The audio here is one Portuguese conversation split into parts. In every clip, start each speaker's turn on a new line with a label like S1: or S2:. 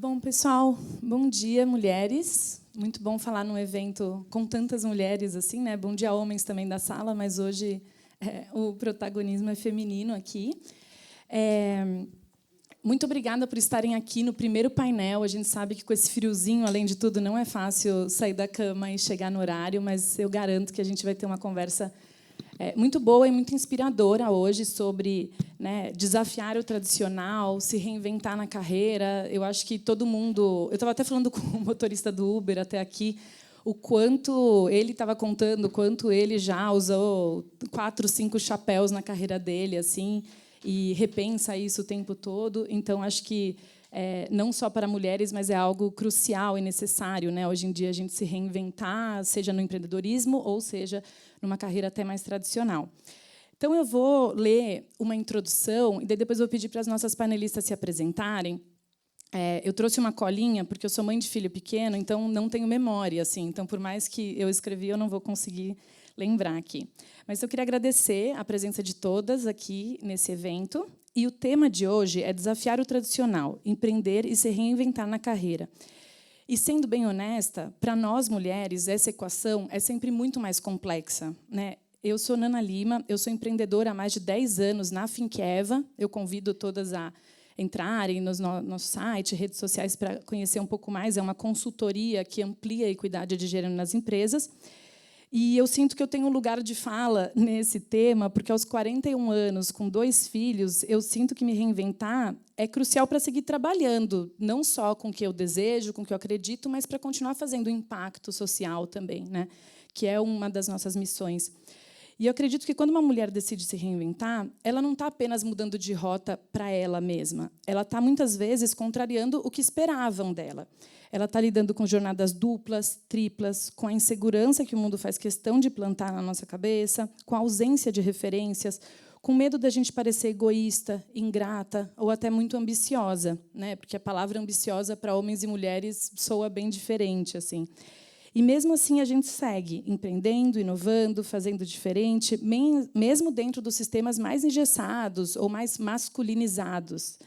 S1: Bom, pessoal, bom dia, mulheres. Muito bom falar num evento com tantas mulheres assim, né? Bom dia, homens também da sala, mas hoje o protagonismo é feminino aqui. Muito obrigada por estarem aqui no primeiro painel. A gente sabe que com esse friozinho, além de tudo, não é fácil sair da cama e chegar no horário, mas eu garanto que a gente vai ter uma conversa muito boa e muito inspiradora hoje sobre, né, desafiar o tradicional, se reinventar na carreira. Eu acho que todo mundo... Eu estava até falando com o motorista do Uber até aqui, o quanto ele estava contando, o quanto ele já usou 4, 5 chapéus na carreira dele, assim, e repensa isso o tempo todo. Então, acho que não só para mulheres, mas é algo crucial e necessário, né? Hoje em dia, a gente se reinventar, seja no empreendedorismo ou seja numa carreira até mais tradicional. Então, eu vou ler uma introdução e depois vou pedir para as nossas panelistas se apresentarem. Eu trouxe uma colinha, porque eu sou mãe de filho pequeno, então não tenho memória, assim. Então, por mais que eu escrevi, eu não vou conseguir lembrar aqui. Mas eu queria agradecer a presença de todas aqui nesse evento. E o tema de hoje é desafiar o tradicional, empreender e se reinventar na carreira. E, sendo bem honesta, para nós, mulheres, essa equação é sempre muito mais complexa, né? Eu sou Nana Lima, eu sou empreendedora há mais de 10 anos na Finqueva. Eu convido todas a entrarem no nosso site, redes sociais, para conhecer um pouco mais. É uma consultoria que amplia a equidade de gênero nas empresas. E eu sinto que eu tenho um lugar de fala nesse tema, porque aos 41 anos, com 2 filhos, eu sinto que me reinventar é crucial para seguir trabalhando, não só com o que eu desejo, com o que eu acredito, mas para continuar fazendo impacto social também, né? Que é uma das nossas missões. E eu acredito que, quando uma mulher decide se reinventar, ela não está apenas mudando de rota para ela mesma. Ela está, muitas vezes, contrariando o que esperavam dela. Ela está lidando com jornadas duplas, triplas, com a insegurança que o mundo faz questão de plantar na nossa cabeça, com a ausência de referências, com medo da gente parecer egoísta, ingrata ou até muito ambiciosa, né? Porque a palavra ambiciosa para homens e mulheres soa bem diferente, assim. E, mesmo assim, a gente segue empreendendo, inovando, fazendo diferente, mesmo dentro dos sistemas mais engessados ou mais masculinizados.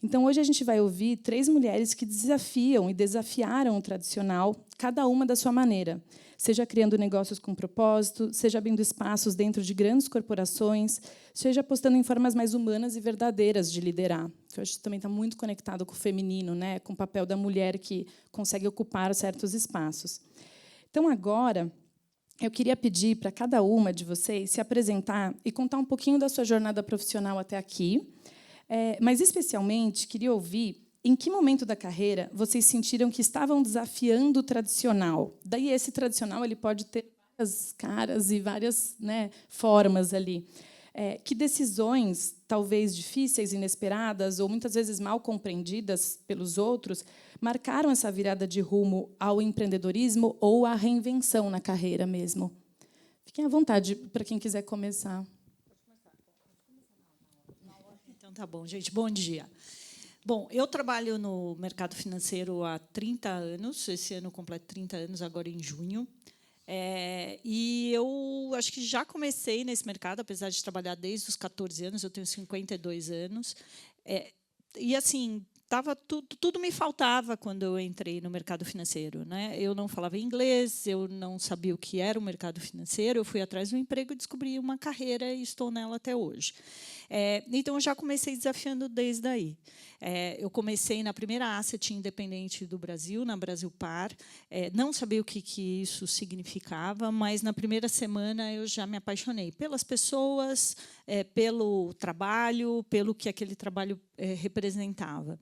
S1: Então, hoje a gente vai ouvir 3 mulheres que desafiam e desafiaram o tradicional, cada uma da sua maneira, seja criando negócios com propósito, seja abrindo espaços dentro de grandes corporações, seja apostando em formas mais humanas e verdadeiras de liderar, que eu acho que também está muito conectado com o feminino, né, com o papel da mulher que consegue ocupar certos espaços. Então, agora, eu queria pedir para cada uma de vocês se apresentar e contar um pouquinho da sua jornada profissional até aqui, mas, especialmente, queria ouvir em que momento da carreira vocês sentiram que estavam desafiando o tradicional. Daí, esse tradicional ele pode ter várias caras e várias, né, formas ali. Que decisões, talvez difíceis, inesperadas ou muitas vezes mal compreendidas pelos outros, marcaram essa virada de rumo ao empreendedorismo ou à reinvenção na carreira mesmo? Fiquem à vontade para quem quiser começar.
S2: Então, tá bom, gente. Bom dia. Bom, eu trabalho no mercado financeiro há 30 anos. Esse ano eu completo 30 anos, agora em junho. E eu acho que já comecei nesse mercado, apesar de trabalhar desde os 14 anos, eu tenho 52 anos. E, assim, tudo me faltava quando eu entrei no mercado financeiro, né? Eu não falava inglês, eu não sabia o que era o mercado financeiro, eu fui atrás do emprego e descobri uma carreira e estou nela até hoje. Então, eu já comecei desafiando desde aí. Eu comecei na primeira asset independente do Brasil, na Brasilpar. Não sabia o que isso significava, mas, na primeira semana, eu já me apaixonei pelas pessoas, pelo trabalho, pelo que aquele trabalho representava.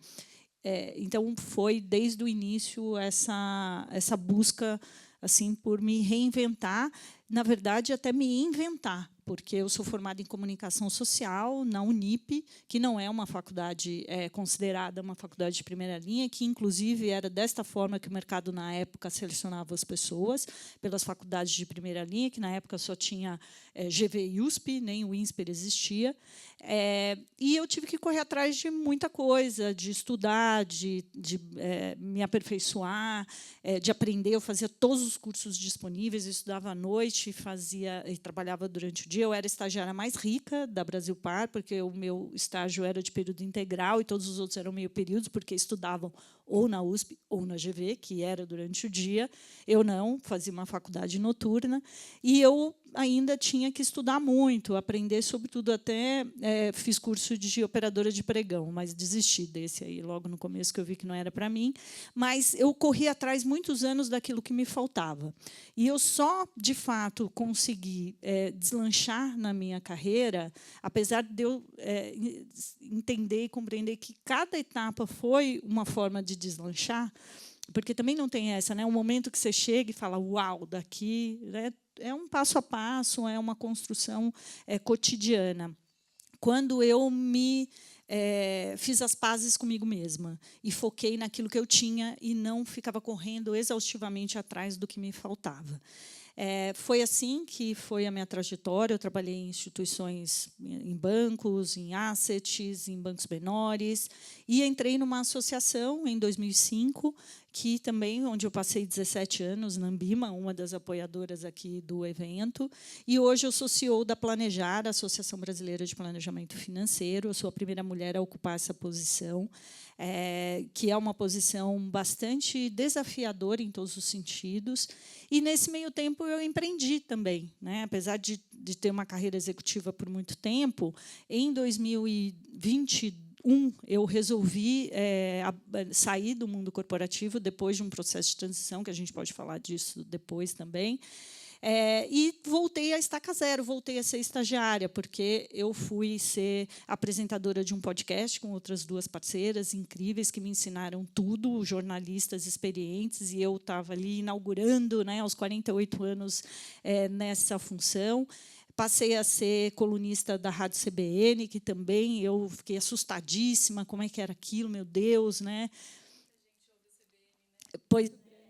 S2: Então, foi, desde o início, essa busca assim por me reinventar, na verdade, até me inventar, porque eu sou formada em comunicação social na Unip, que não é uma faculdade considerada uma faculdade de primeira linha, que, inclusive, era desta forma que o mercado, na época, selecionava as pessoas, pelas faculdades de primeira linha, que, na época, só tinha GV e USP, nem o INSPER existia. E eu tive que correr atrás de muita coisa, de estudar, de me aperfeiçoar, de aprender. Eu fazia todos os cursos disponíveis, eu estudava à noite, e trabalhava durante o dia. Eu era a estagiária mais rica da Brasilpar, porque o meu estágio era de período integral e todos os outros eram meio períodos, porque estudavam ou na USP ou na GV, que era durante o dia. Eu não, fazia uma faculdade noturna, e eu ainda tinha que estudar muito, aprender, sobretudo, até fiz curso de operadora de pregão, mas desisti desse aí logo no começo, que eu vi que não era para mim. Mas eu corri atrás muitos anos daquilo que me faltava. E eu só, de fato, consegui deslanchar na minha carreira, apesar de eu entender e compreender que cada etapa foi uma forma de deslanchar, porque também não tem essa, né? Um momento que você chega e fala, uau, daqui, né? É um passo a passo, é uma construção cotidiana. Quando eu fiz as pazes comigo mesma e foquei naquilo que eu tinha e não ficava correndo exaustivamente atrás do que me faltava. Foi assim que foi a minha trajetória. Eu trabalhei em instituições, em bancos, em assets, em bancos menores, e entrei numa associação em 2005, que também, onde eu passei 17 anos, na Ambima, uma das apoiadoras aqui do evento, e hoje eu sou CEO da Planejar, a Associação Brasileira de Planejamento Financeiro. Eu sou a primeira mulher a ocupar essa posição, que é uma posição bastante desafiadora em todos os sentidos. E, nesse meio tempo, eu empreendi também, né? Apesar de ter uma carreira executiva por muito tempo, em 2021, eu resolvi sair do mundo corporativo depois de um processo de transição, que a gente pode falar disso depois também, e voltei a estaca zero, voltei a ser estagiária, porque eu fui ser apresentadora de um podcast com outras duas parceiras incríveis que me ensinaram tudo, jornalistas experientes, e eu estava ali inaugurando, né, aos 48 anos, nessa função. Passei a ser colunista da Rádio CBN, que também eu fiquei assustadíssima, como é que era aquilo, meu Deus, né? Pois,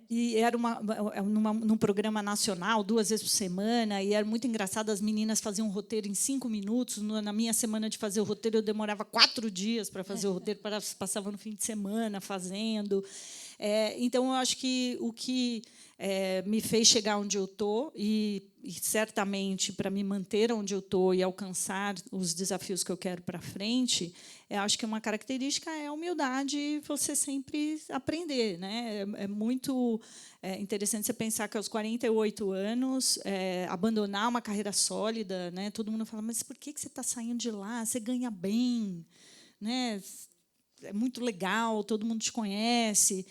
S2: e era num programa nacional, 2 vezes por semana, e era muito engraçado, as meninas faziam um roteiro em 5 minutos. Na minha semana de fazer o roteiro, eu demorava 4 dias para fazer o roteiro, passava no fim de semana fazendo. Então, eu acho que o que me fez chegar onde eu estou, e certamente para me manter onde eu estou e alcançar os desafios que eu quero para frente, acho que uma característica é a humildade e você sempre aprender, né? É muito interessante você pensar que, aos 48 anos, abandonar uma carreira sólida, né? Todo mundo fala, mas por que você está saindo de lá? Você ganha bem, né? É muito legal, todo mundo te conhece,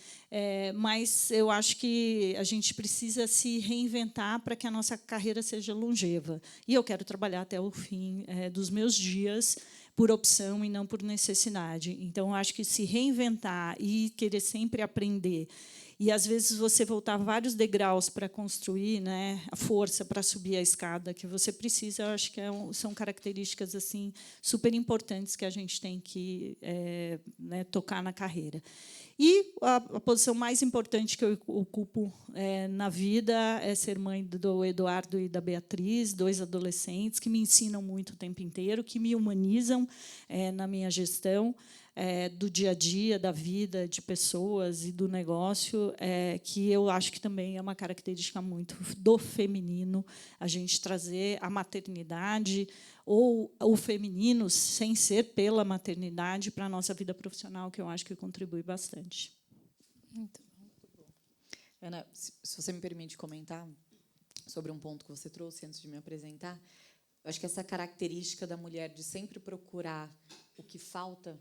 S2: mas eu acho que a gente precisa se reinventar para que a nossa carreira seja longeva. E eu quero trabalhar até o fim dos meus dias, por opção e não por necessidade. Então, eu acho que se reinventar e querer sempre aprender, e, às vezes, você voltar vários degraus para construir, né, a força para subir a escada que você precisa, eu acho que são características assim super importantes que a gente tem que né, tocar na carreira. E a posição mais importante que eu ocupo na vida é ser mãe do Eduardo e da Beatriz, 2 adolescentes que me ensinam muito o tempo inteiro, que me humanizam na minha gestão, do dia a dia, da vida, de pessoas e do negócio, que eu acho que também é uma característica muito do feminino, a gente trazer a maternidade ou o feminino, sem ser pela maternidade, para a nossa vida profissional, que eu acho que contribui bastante.
S3: Muito bom. Ana, se você me permite comentar sobre um ponto que você trouxe antes de me apresentar, eu acho que essa característica da mulher de sempre procurar o que falta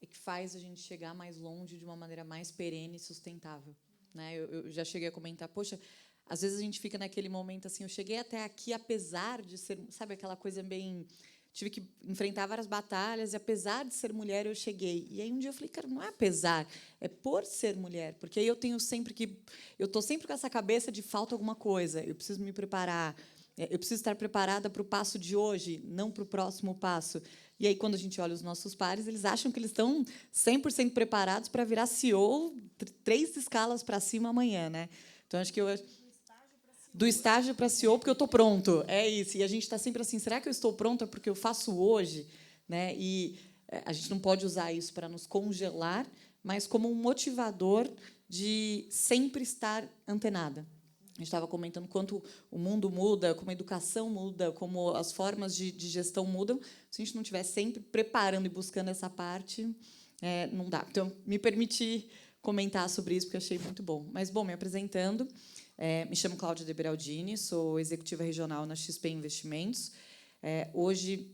S3: é que faz a gente chegar mais longe de uma maneira mais perene e sustentável, né? Eu já cheguei a comentar, poxa, às vezes a gente fica naquele momento assim, eu cheguei até aqui apesar de ser, sabe, aquela coisa bem, tive que enfrentar várias batalhas e apesar de ser mulher eu cheguei. E aí um dia eu falei, cara, não é apesar, é por ser mulher, porque aí eu tenho sempre que, eu estou sempre com essa cabeça de falta alguma coisa, eu preciso me preparar, eu preciso estar preparada para o passo de hoje, não para o próximo passo. E aí, quando a gente olha os nossos pares, eles acham que eles estão 100% preparados para virar CEO 3 escalas para cima amanhã, né? Então, acho que do estágio para CEO, porque eu estou pronto. É isso. E a gente está sempre assim, será que eu estou pronta porque eu faço hoje? Né? E a gente não pode usar isso para nos congelar, mas como um motivador de sempre estar antenada. A gente estava comentando quanto o mundo muda, como a educação muda, como as formas de gestão mudam. Se a gente não estiver sempre preparando e buscando essa parte, não dá. Então, me permitir comentar sobre isso, porque eu achei muito bom. Mas, bom, me apresentando, me chamo Cláudia De Beraldini, sou executiva regional na XP Investimentos. Hoje,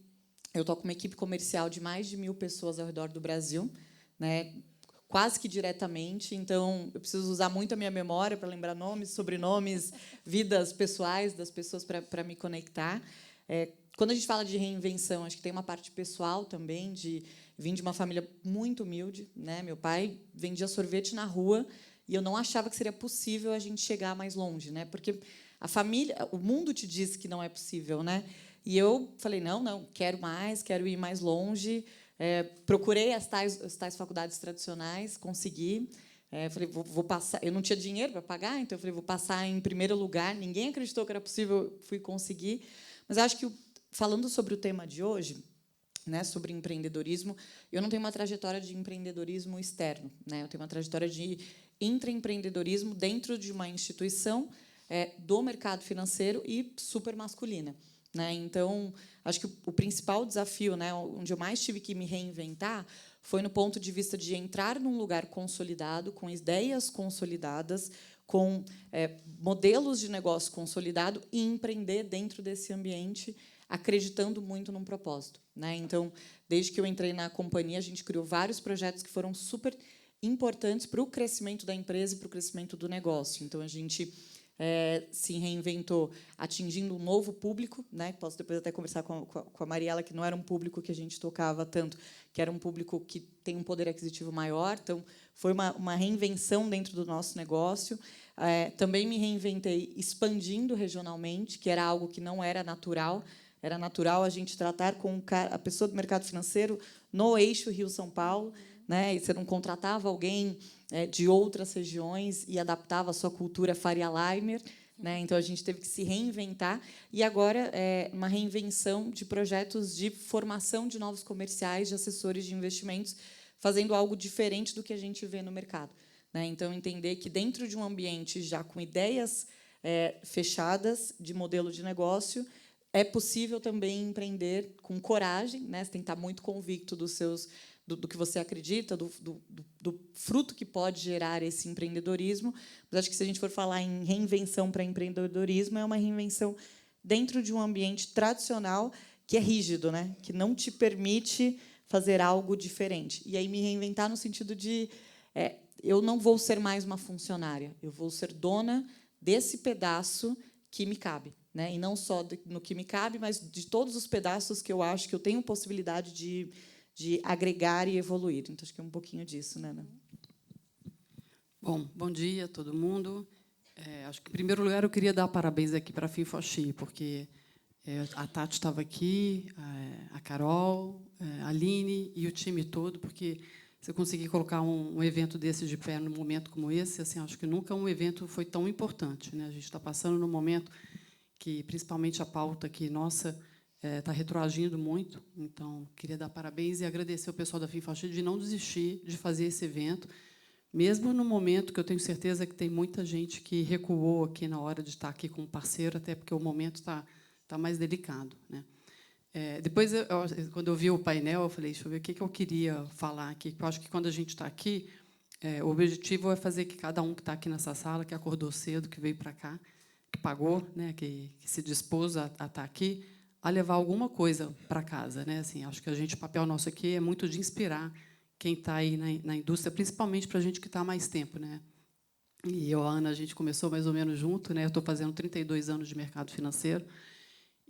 S3: eu estou com uma equipe comercial de mais de 1.000 pessoas ao redor do Brasil, né, quase que diretamente, então eu preciso usar muito a minha memória para lembrar nomes, sobrenomes, vidas pessoais das pessoas para me conectar. Quando a gente fala de reinvenção, acho que tem uma parte pessoal também, de vim de uma família muito humilde, né? Meu pai vendia sorvete na rua e eu não achava que seria possível a gente chegar mais longe, né? Porque a família, o mundo te diz que não é possível, né? E eu falei, não, quero mais, quero ir mais longe. Procurei as tais faculdades tradicionais, consegui. Falei, vou passar. Eu não tinha dinheiro para pagar, então eu falei, vou passar em primeiro lugar. Ninguém acreditou que era possível, fui conseguir. Mas acho que, falando sobre o tema de hoje, né, sobre empreendedorismo, eu não tenho uma trajetória de empreendedorismo externo, né? Eu tenho uma trajetória de intraempreendedorismo dentro de uma instituição do mercado financeiro e super masculina, né? Então, acho que o principal desafio, né, onde eu mais tive que me reinventar, foi no ponto de vista de entrar num lugar consolidado, com ideias consolidadas, com modelos de negócio consolidado e empreender dentro desse ambiente, acreditando muito num propósito, né? Então, desde que eu entrei na companhia, a gente criou vários projetos que foram super importantes para o crescimento da empresa e para o crescimento do negócio. Então, a gente se reinventou atingindo um novo público, né? Posso depois até conversar com a Mariela, que não era um público que a gente tocava tanto, que era um público que tem um poder aquisitivo maior. Então, foi uma reinvenção dentro do nosso negócio. Também me reinventei expandindo regionalmente, que era algo que não era natural. Era natural a gente tratar com a pessoa do mercado financeiro no eixo Rio-São Paulo, né? E você não contratava alguém de outras regiões e adaptava a sua cultura Faria Limer, né? Então, a gente teve que se reinventar. E, agora, uma reinvenção de projetos de formação de novos comerciais, de assessores de investimentos, fazendo algo diferente do que a gente vê no mercado, né? Então, entender que, dentro de um ambiente já com ideias fechadas de modelo de negócio, é possível também empreender com coragem, né? Você tem que estar muito convicto do que você acredita, do fruto que pode gerar esse empreendedorismo. Mas acho que, se a gente for falar em reinvenção para empreendedorismo, é uma reinvenção dentro de um ambiente tradicional que é rígido, né? Que não te permite fazer algo diferente. E aí me reinventar no sentido de eu não vou ser mais uma funcionária, eu vou ser dona desse pedaço que me cabe, né? E não só no que me cabe, mas de todos os pedaços que eu acho que eu tenho possibilidade de agregar e evoluir. Então, acho que é um pouquinho disso, né, Ana?
S4: Bom dia a todo mundo. Acho que, em primeiro lugar, eu queria dar parabéns aqui para a FinFochi, porque a Tati estava aqui, a Carol, a Aline e o time todo, porque você conseguir colocar um evento desse de pé num momento como esse, assim, acho que nunca um evento foi tão importante, né? A gente está passando num momento que, principalmente, a pauta aqui, nossa, está retroagindo muito. Então, queria dar parabéns e agradecer ao pessoal da FinFochi de não desistir de fazer esse evento, mesmo no momento que eu tenho certeza que tem muita gente que recuou aqui na hora de estar aqui com um parceiro, até porque o momento está mais delicado, né? Depois, quando eu vi o painel, eu falei, deixa eu ver o que eu queria falar aqui. Eu acho que, quando a gente está aqui, o objetivo é fazer que cada um que está aqui nessa sala, que acordou cedo, que veio para cá, que pagou, né, que se dispôs a estar aqui, a levar alguma coisa para casa, né? Assim, acho que o papel nosso aqui é muito de inspirar quem está aí na indústria, principalmente para a gente que está há mais tempo, né? E eu, a Ana, a gente começou mais ou menos junto, né? Eu estou fazendo 32 anos de mercado financeiro.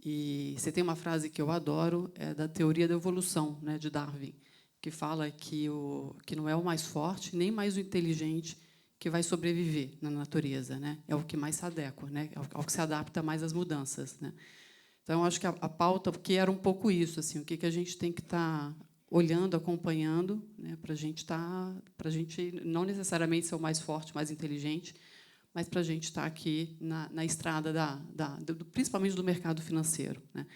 S4: E você tem uma frase que eu adoro, da teoria da evolução, né, de Darwin, que fala que não é o mais forte nem mais o inteligente que vai sobreviver na natureza, né? É o que mais se adequa, né? É o que se adapta mais às mudanças, né? Então, acho que a pauta, porque era um pouco isso, assim, o que a gente tem que estar olhando, acompanhando, né, para a gente não necessariamente ser o mais forte, mais inteligente, mas para a gente estar aqui na estrada principalmente do mercado financeiro, né?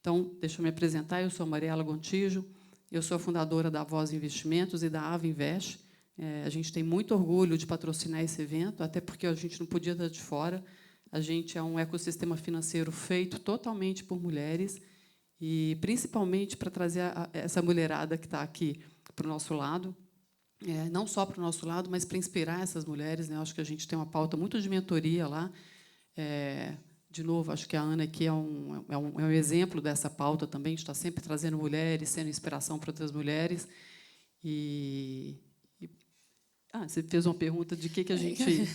S4: Então, deixa eu me apresentar. Eu sou a Mariela Gontijo, eu sou a fundadora da Voz Investimentos e da Ava Invest. A gente tem muito orgulho de patrocinar esse evento, até porque a gente não podia estar de fora. A gente é um ecossistema financeiro feito totalmente por mulheres e, principalmente, para trazer essa mulherada que está aqui para o nosso lado. não só para o nosso lado, mas para inspirar essas mulheres, né? Acho que a gente tem uma pauta muito de mentoria lá. De novo, acho que a Ana aqui é um exemplo dessa pauta também, de estar sempre trazendo mulheres, sendo inspiração para outras mulheres. Você fez uma pergunta de que a gente...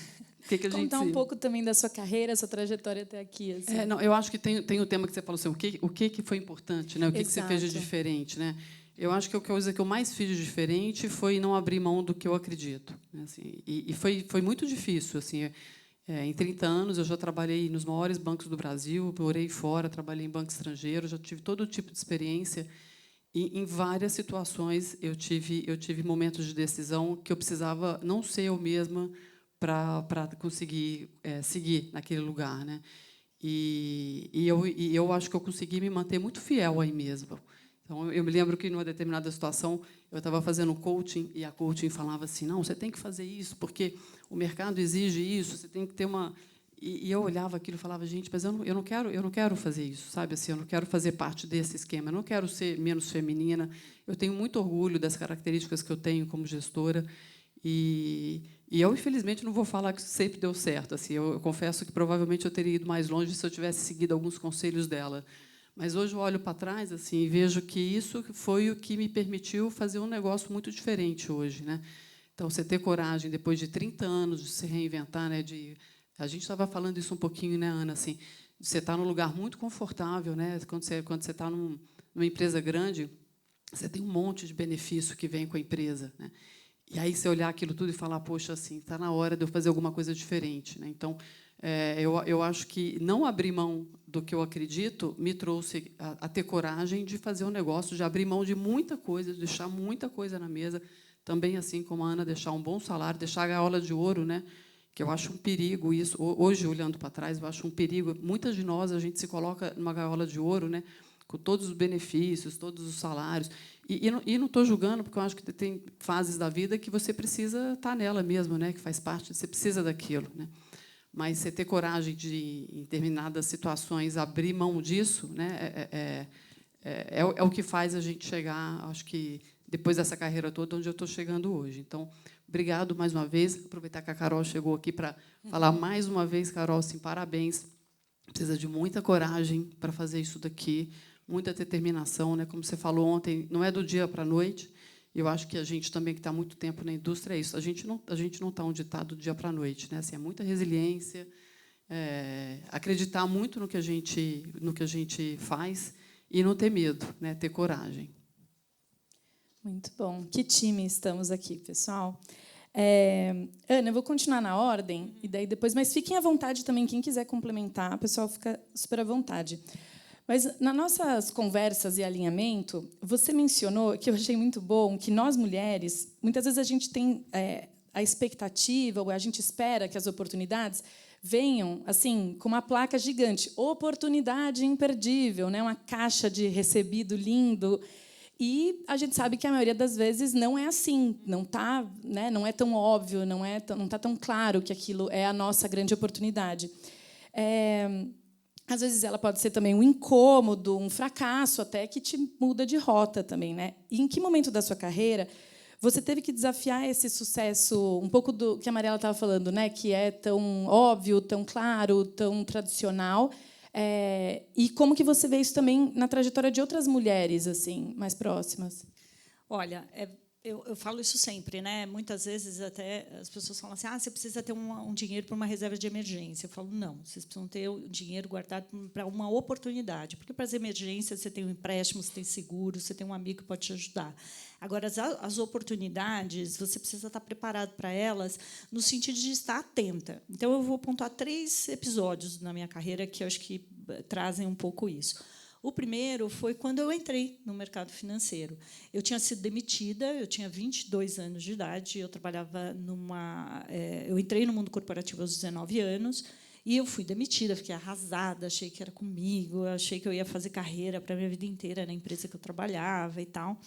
S1: Contar um pouco também da sua carreira, sua trajetória até aqui. Assim.
S4: Não, eu acho que tem o tema que você falou assim, o que foi importante, né? O que você fez de diferente, né? Eu acho que a coisa que eu mais fiz de diferente foi não abrir mão do que eu acredito, né? Assim, e foi muito difícil, assim. Em 30 anos eu já trabalhei nos maiores bancos do Brasil, morei fora, trabalhei em banco estrangeiro, já tive todo tipo de experiência. E em várias situações eu tive momentos de decisão que eu precisava não ser eu mesma para conseguir seguir naquele lugar, né? E eu acho que eu consegui me manter muito fiel aí mesmo. Então, eu me lembro que, numa determinada situação, eu estava fazendo coaching e a coaching falava assim, não, você tem que fazer isso, porque o mercado exige isso, você tem que ter uma... E eu olhava aquilo e falava, gente, mas eu não quero fazer isso, sabe? Assim, eu não quero fazer parte desse esquema, eu não quero ser menos feminina. Eu tenho muito orgulho das características que eu tenho como gestora. E eu, infelizmente, não vou falar que sempre deu certo. Assim, eu confesso que provavelmente eu teria ido mais longe se eu tivesse seguido alguns conselhos dela. Mas hoje eu olho para trás assim, e vejo que isso foi o que me permitiu fazer um negócio muito diferente hoje, né? Então, você ter coragem, depois de 30 anos, de se reinventar, né? A gente estava falando isso um pouquinho, né, Ana? Assim, você está num lugar muito confortável, né? Quando você está numa empresa grande, você tem um monte de benefício que vem com a empresa, né? E aí você olhar aquilo tudo e falar, poxa, assim, está na hora de eu fazer alguma coisa diferente, né? Então, eu acho que não abrir mão do que eu acredito me trouxe a ter coragem de fazer um negócio, de abrir mão de muita coisa, de deixar muita coisa na mesa, também, assim como a Ana, deixar um bom salário, deixar a gaiola de ouro, né? Que eu acho um perigo isso. Hoje, olhando para trás, eu acho um perigo. Muitas de nós, a gente se coloca numa gaiola de ouro, né? Com todos os benefícios, todos os salários. E não estou julgando, porque eu acho que tem fases da vida que você precisa estar nela mesmo, né? Que faz parte, você precisa daquilo, né? Mas você ter coragem de, em determinadas situações, abrir mão disso, né? É o que faz a gente chegar, acho que, depois dessa carreira toda, onde eu estou chegando hoje. Então, obrigado mais uma vez. Aproveitar que a Carol chegou aqui para falar mais uma vez, Carol, assim, parabéns. Precisa de muita coragem para fazer isso daqui, muita determinação, né? Como você falou ontem, não é do dia para a noite. Eu acho que a gente também que está há muito tempo na indústria é isso. A gente não está onde está do dia para a noite, né? Assim, é muita resiliência, acreditar muito no que a gente faz e não ter medo, né? Ter coragem.
S1: Muito bom. Que time estamos aqui, pessoal. Ana, eu vou continuar na ordem e daí depois, mas fiquem à vontade também quem quiser complementar. O pessoal fica super à vontade. Mas, nas nossas conversas e alinhamento, você mencionou, que eu achei muito bom, que nós, mulheres, muitas vezes a gente tem a expectativa, ou a gente espera que as oportunidades venham assim com uma placa gigante, oportunidade imperdível, né? Uma caixa de recebido lindo. E a gente sabe que a maioria das vezes não é assim, não tá, né? Não é tão óbvio, não está tão claro que aquilo é a nossa grande oportunidade. Às vezes ela pode ser também um incômodo, um fracasso, até que te muda de rota também, né? E em que momento da sua carreira você teve que desafiar esse sucesso, um pouco do que a Mariela estava falando, né? Que é tão óbvio, tão claro, tão tradicional, e como que você vê isso também na trajetória de outras mulheres assim mais próximas?
S2: Olha, eu falo isso sempre, né? Muitas vezes até as pessoas falam assim: você precisa ter um dinheiro para uma reserva de emergência. Eu falo: não, vocês precisam ter o dinheiro guardado para uma oportunidade, porque para as emergências você tem um empréstimo, você tem seguro, você tem um amigo que pode te ajudar. Agora, as oportunidades, você precisa estar preparado para elas no sentido de estar atenta. Então, eu vou pontuar 3 episódios na minha carreira que eu acho que trazem um pouco isso. O primeiro foi quando eu entrei no mercado financeiro. Eu tinha sido demitida, eu tinha 22 anos de idade, eu trabalhava eu entrei no mundo corporativo aos 19 anos e eu fui demitida, fiquei arrasada, achei que era comigo, achei que eu ia fazer carreira para a minha vida inteira na empresa que eu trabalhava e tal.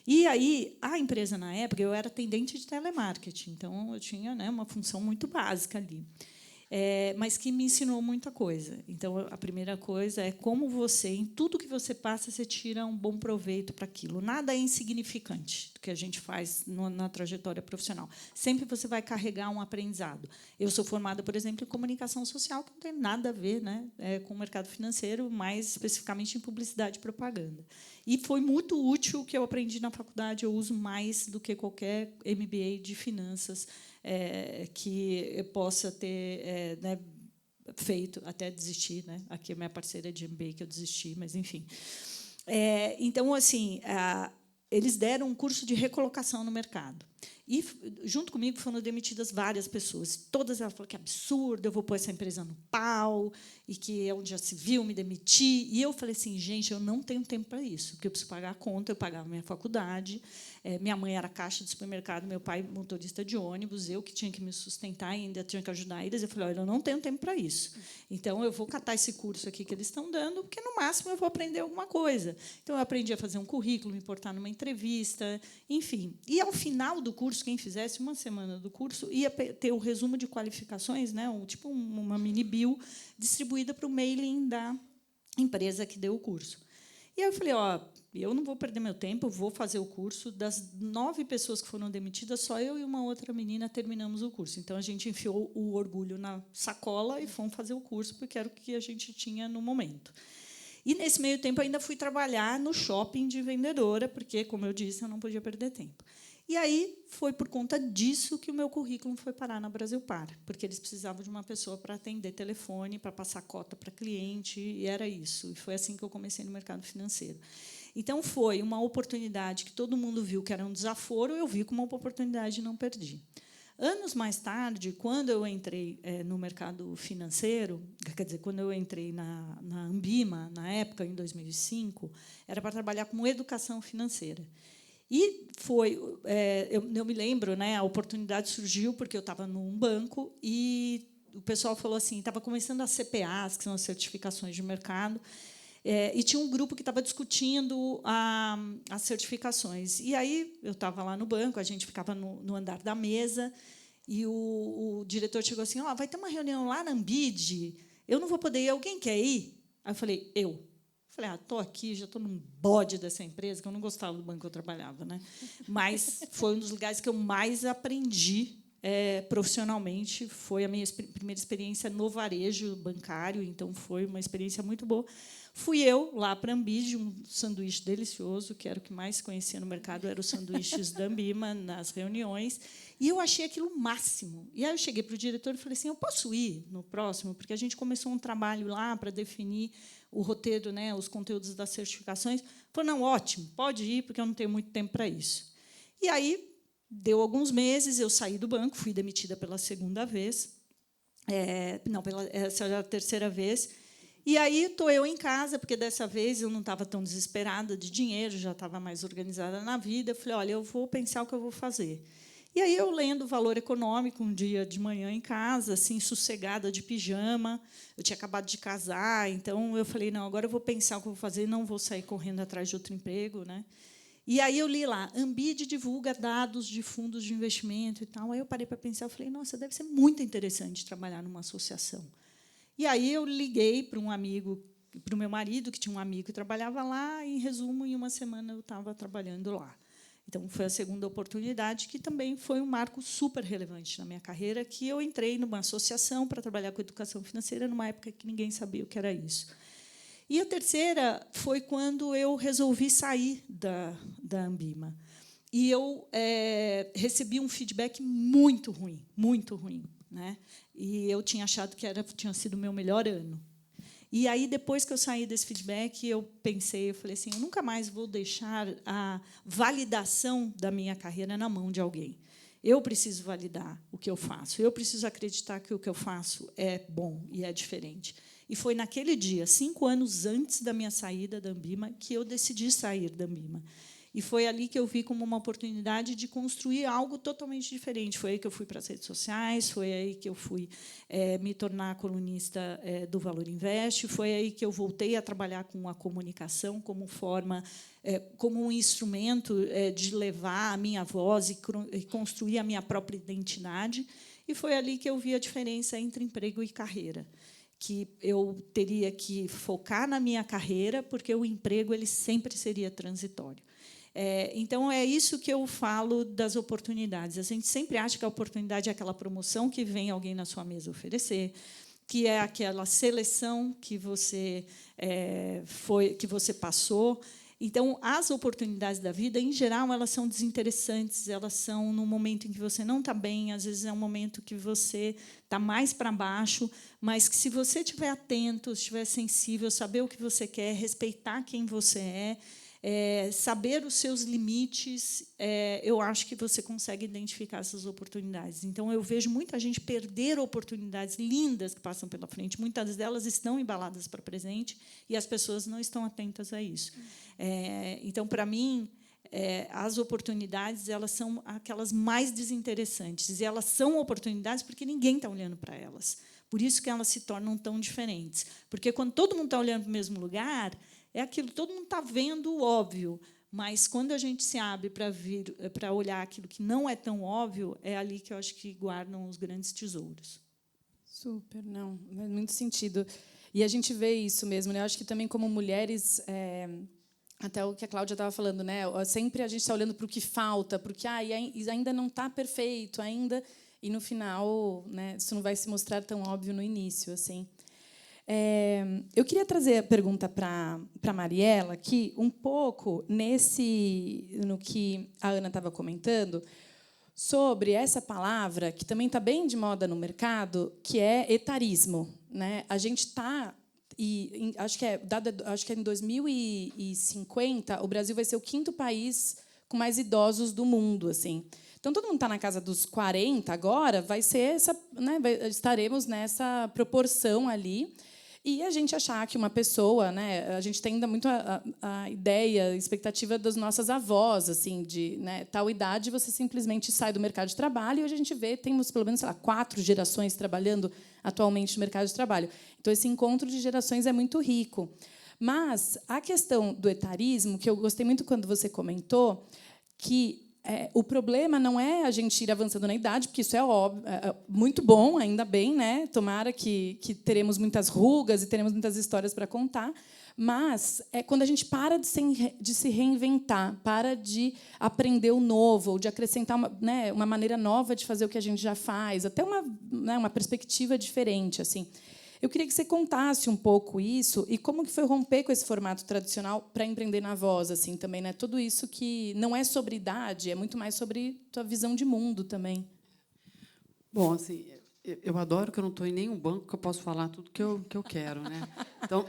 S2: E aí, a empresa, na época, eu era atendente de telemarketing, então eu tinha, né, uma função muito básica ali. mas que me ensinou muita coisa. Então, a primeira coisa é como você, em tudo que você passa, você tira um bom proveito para aquilo. Nada é insignificante do que a gente faz na trajetória profissional. Sempre você vai carregar um aprendizado. Eu sou formada, por exemplo, em comunicação social, que não tem nada a ver, né, com o mercado financeiro, mais especificamente em publicidade e propaganda. E foi muito útil o que eu aprendi na faculdade. Eu uso mais do que qualquer MBA de finanças que eu possa ter né, feito, até desistir. Né? Aqui a minha parceira de MBA que eu desisti, mas, enfim. Então, assim, eles deram um curso de recolocação no mercado. E, junto comigo, foram demitidas várias pessoas. Todas elas falaram que é absurdo, eu vou pôr essa empresa no pau, e que é onde já se viu, me demitir. E eu falei assim, gente, eu não tenho tempo para isso, porque eu preciso pagar a conta, eu pagava minha faculdade, minha mãe era caixa de supermercado, meu pai motorista de ônibus, eu que tinha que me sustentar e ainda tinha que ajudar eles. Eu falei, olha, eu não tenho tempo para isso. Então, eu vou catar esse curso aqui que eles estão dando, porque, no máximo, eu vou aprender alguma coisa. Então, eu aprendi a fazer um currículo, me portar numa entrevista, enfim. E, ao final do curso, quem fizesse uma semana do curso ia ter o resumo de qualificações, né, tipo uma mini bio, distribuída para o mailing da empresa que deu o curso. E aí eu falei, eu não vou perder meu tempo, eu vou fazer o curso. Das 9 pessoas que foram demitidas, só eu e uma outra menina terminamos o curso. Então, a gente enfiou o orgulho na sacola e fomos fazer o curso, porque era o que a gente tinha no momento. E, nesse meio tempo, eu ainda fui trabalhar no shopping de vendedora, porque, como eu disse, eu não podia perder tempo. E aí foi por conta disso que o meu currículo foi parar na Brasilpar, porque eles precisavam de uma pessoa para atender telefone, para passar cota para cliente, e era isso. E foi assim que eu comecei no mercado financeiro. Então, foi uma oportunidade que todo mundo viu que era um desaforo, eu vi como uma oportunidade e não perdi. Anos mais tarde, quando eu entrei no mercado financeiro, quer dizer, quando eu entrei na Ambima, na época, em 2005, era para trabalhar com educação financeira. E foi, eu me lembro, né, a oportunidade surgiu porque eu estava num banco e o pessoal falou assim, estava começando as CPAs, que são as certificações de mercado, e tinha um grupo que estava discutindo as certificações. E aí eu estava lá no banco, a gente ficava no andar da mesa, e o diretor chegou assim, vai ter uma reunião lá na Ambid, eu não vou poder ir, alguém quer ir? Aí eu falei, eu. Falei, estou aqui, já estou num bode dessa empresa, que eu não gostava do banco que eu trabalhava, né? Mas foi um dos lugares que eu mais aprendi profissionalmente. Foi a minha primeira experiência no varejo bancário, então foi uma experiência muito boa. Fui eu lá para a Ambid, um sanduíche delicioso, que era o que mais se conhecia no mercado, eram os sanduíches da Ambima, nas reuniões, e eu achei aquilo o máximo. E aí eu cheguei para o diretor e falei assim, eu posso ir no próximo? Porque a gente começou um trabalho lá para definir o roteiro, né, os conteúdos das certificações. Falei, não, ótimo, pode ir, porque eu não tenho muito tempo para isso. E aí, deu alguns meses, eu saí do banco, fui demitida pela segunda vez. Essa era a terceira vez. E aí estou eu em casa, porque dessa vez eu não estava tão desesperada de dinheiro, já estava mais organizada na vida. Eu falei, olha, eu vou pensar o que eu vou fazer. E aí eu lendo o Valor Econômico um dia de manhã em casa, assim, sossegada de pijama. Eu tinha acabado de casar, então eu falei, não, agora eu vou pensar o que eu vou fazer, não vou sair correndo atrás de outro emprego, né? E aí eu li lá, Ambid divulga dados de fundos de investimento e tal. Aí eu parei para pensar, eu falei, nossa, deve ser muito interessante trabalhar numa associação. E aí eu liguei para um amigo, para o meu marido, que tinha um amigo que trabalhava lá, e, em resumo, em uma semana eu estava trabalhando lá. Então, foi a segunda oportunidade, que também foi um marco super relevante na minha carreira, que eu entrei numa associação para trabalhar com educação financeira, numa época que ninguém sabia o que era isso. E a terceira foi quando eu resolvi sair da Ambima. E eu recebi um feedback muito ruim, muito ruim, né? E eu tinha achado que tinha sido o meu melhor ano. E aí, depois que eu saí desse feedback, eu pensei, eu falei assim, eu nunca mais vou deixar a validação da minha carreira na mão de alguém. Eu preciso validar o que eu faço, eu preciso acreditar que o que eu faço é bom e é diferente. E foi naquele dia, 5 anos antes da minha saída da Ambima, que eu decidi sair da Ambima. E foi ali que eu vi como uma oportunidade de construir algo totalmente diferente. Foi aí que eu fui para as redes sociais, foi aí que eu fui me tornar colunista do Valor Invest, foi aí que eu voltei a trabalhar com a comunicação como forma, como um instrumento de levar a minha voz e construir a minha própria identidade. e foi ali que eu vi a diferença entre emprego e carreira, que eu teria que focar na minha carreira, porque o emprego ele sempre seria transitório. Então, é isso que eu falo das oportunidades. A gente sempre acha que a oportunidade é aquela promoção que vem alguém na sua mesa oferecer, que é aquela seleção que você passou. Então, as oportunidades da vida, em geral, elas são desinteressantes, elas são no momento em que você não está bem, às vezes é um momento que você está mais para baixo, mas que, se você estiver atento, estiver sensível, saber o que você quer, respeitar quem você saber os seus limites, eu acho que você consegue identificar essas oportunidades. Então, eu vejo muita gente perder oportunidades lindas que passam pela frente. Muitas delas estão embaladas para presente e as pessoas não estão atentas a isso. Então, para mim, as oportunidades elas são aquelas mais desinteressantes. E elas são oportunidades porque ninguém está olhando para elas. Por isso que elas se tornam tão diferentes. Porque, quando todo mundo está olhando para o mesmo lugar, é aquilo, todo mundo está vendo o óbvio, mas, quando a gente se abre para olhar aquilo que não é tão óbvio, é ali que eu acho que guardam os grandes tesouros.
S1: Super, não, faz muito sentido. E a gente vê isso mesmo, né? Eu acho que também, como mulheres, até o que a Cláudia estava falando, né? Sempre a gente está olhando para o que falta, porque ainda não está perfeito, ainda, e no final, né, isso não vai se mostrar tão óbvio no início, assim. Eu queria trazer a pergunta para a Mariela, aqui, um pouco no que a Ana estava comentando, sobre essa palavra, que também está bem de moda no mercado, que é etarismo, né? A gente está, e acho que é em 2050, o Brasil vai ser o 5º país com mais idosos do mundo, assim. Então, todo mundo está na casa dos 40 agora, vai ser né, estaremos nessa proporção ali. E a gente achar que uma pessoa, né, a gente tem ainda muito a ideia, a expectativa das nossas avós, assim, de, né, tal idade você simplesmente sai do mercado de trabalho, e hoje a gente vê, temos pelo menos, sei lá, 4 gerações trabalhando atualmente no mercado de trabalho. Então, esse encontro de gerações é muito rico. Mas a questão do etarismo, que eu gostei muito quando você comentou, que o problema não é a gente ir avançando na idade, porque isso é óbvio, muito bom, ainda bem, né? Tomara que teremos muitas rugas e teremos muitas histórias para contar, mas é quando a gente para de se reinventar, para de aprender o novo, ou de acrescentar uma maneira nova de fazer o que a gente já faz, até uma perspectiva diferente, assim. Eu queria que você contasse um pouco isso e como que foi romper com esse formato tradicional para empreender na voz, assim, também, né? Tudo isso que não é sobre idade, é muito mais sobre tua visão de mundo também.
S4: Bom, assim, eu adoro que eu não estou em nenhum banco que eu posso falar tudo que eu quero, né? Então,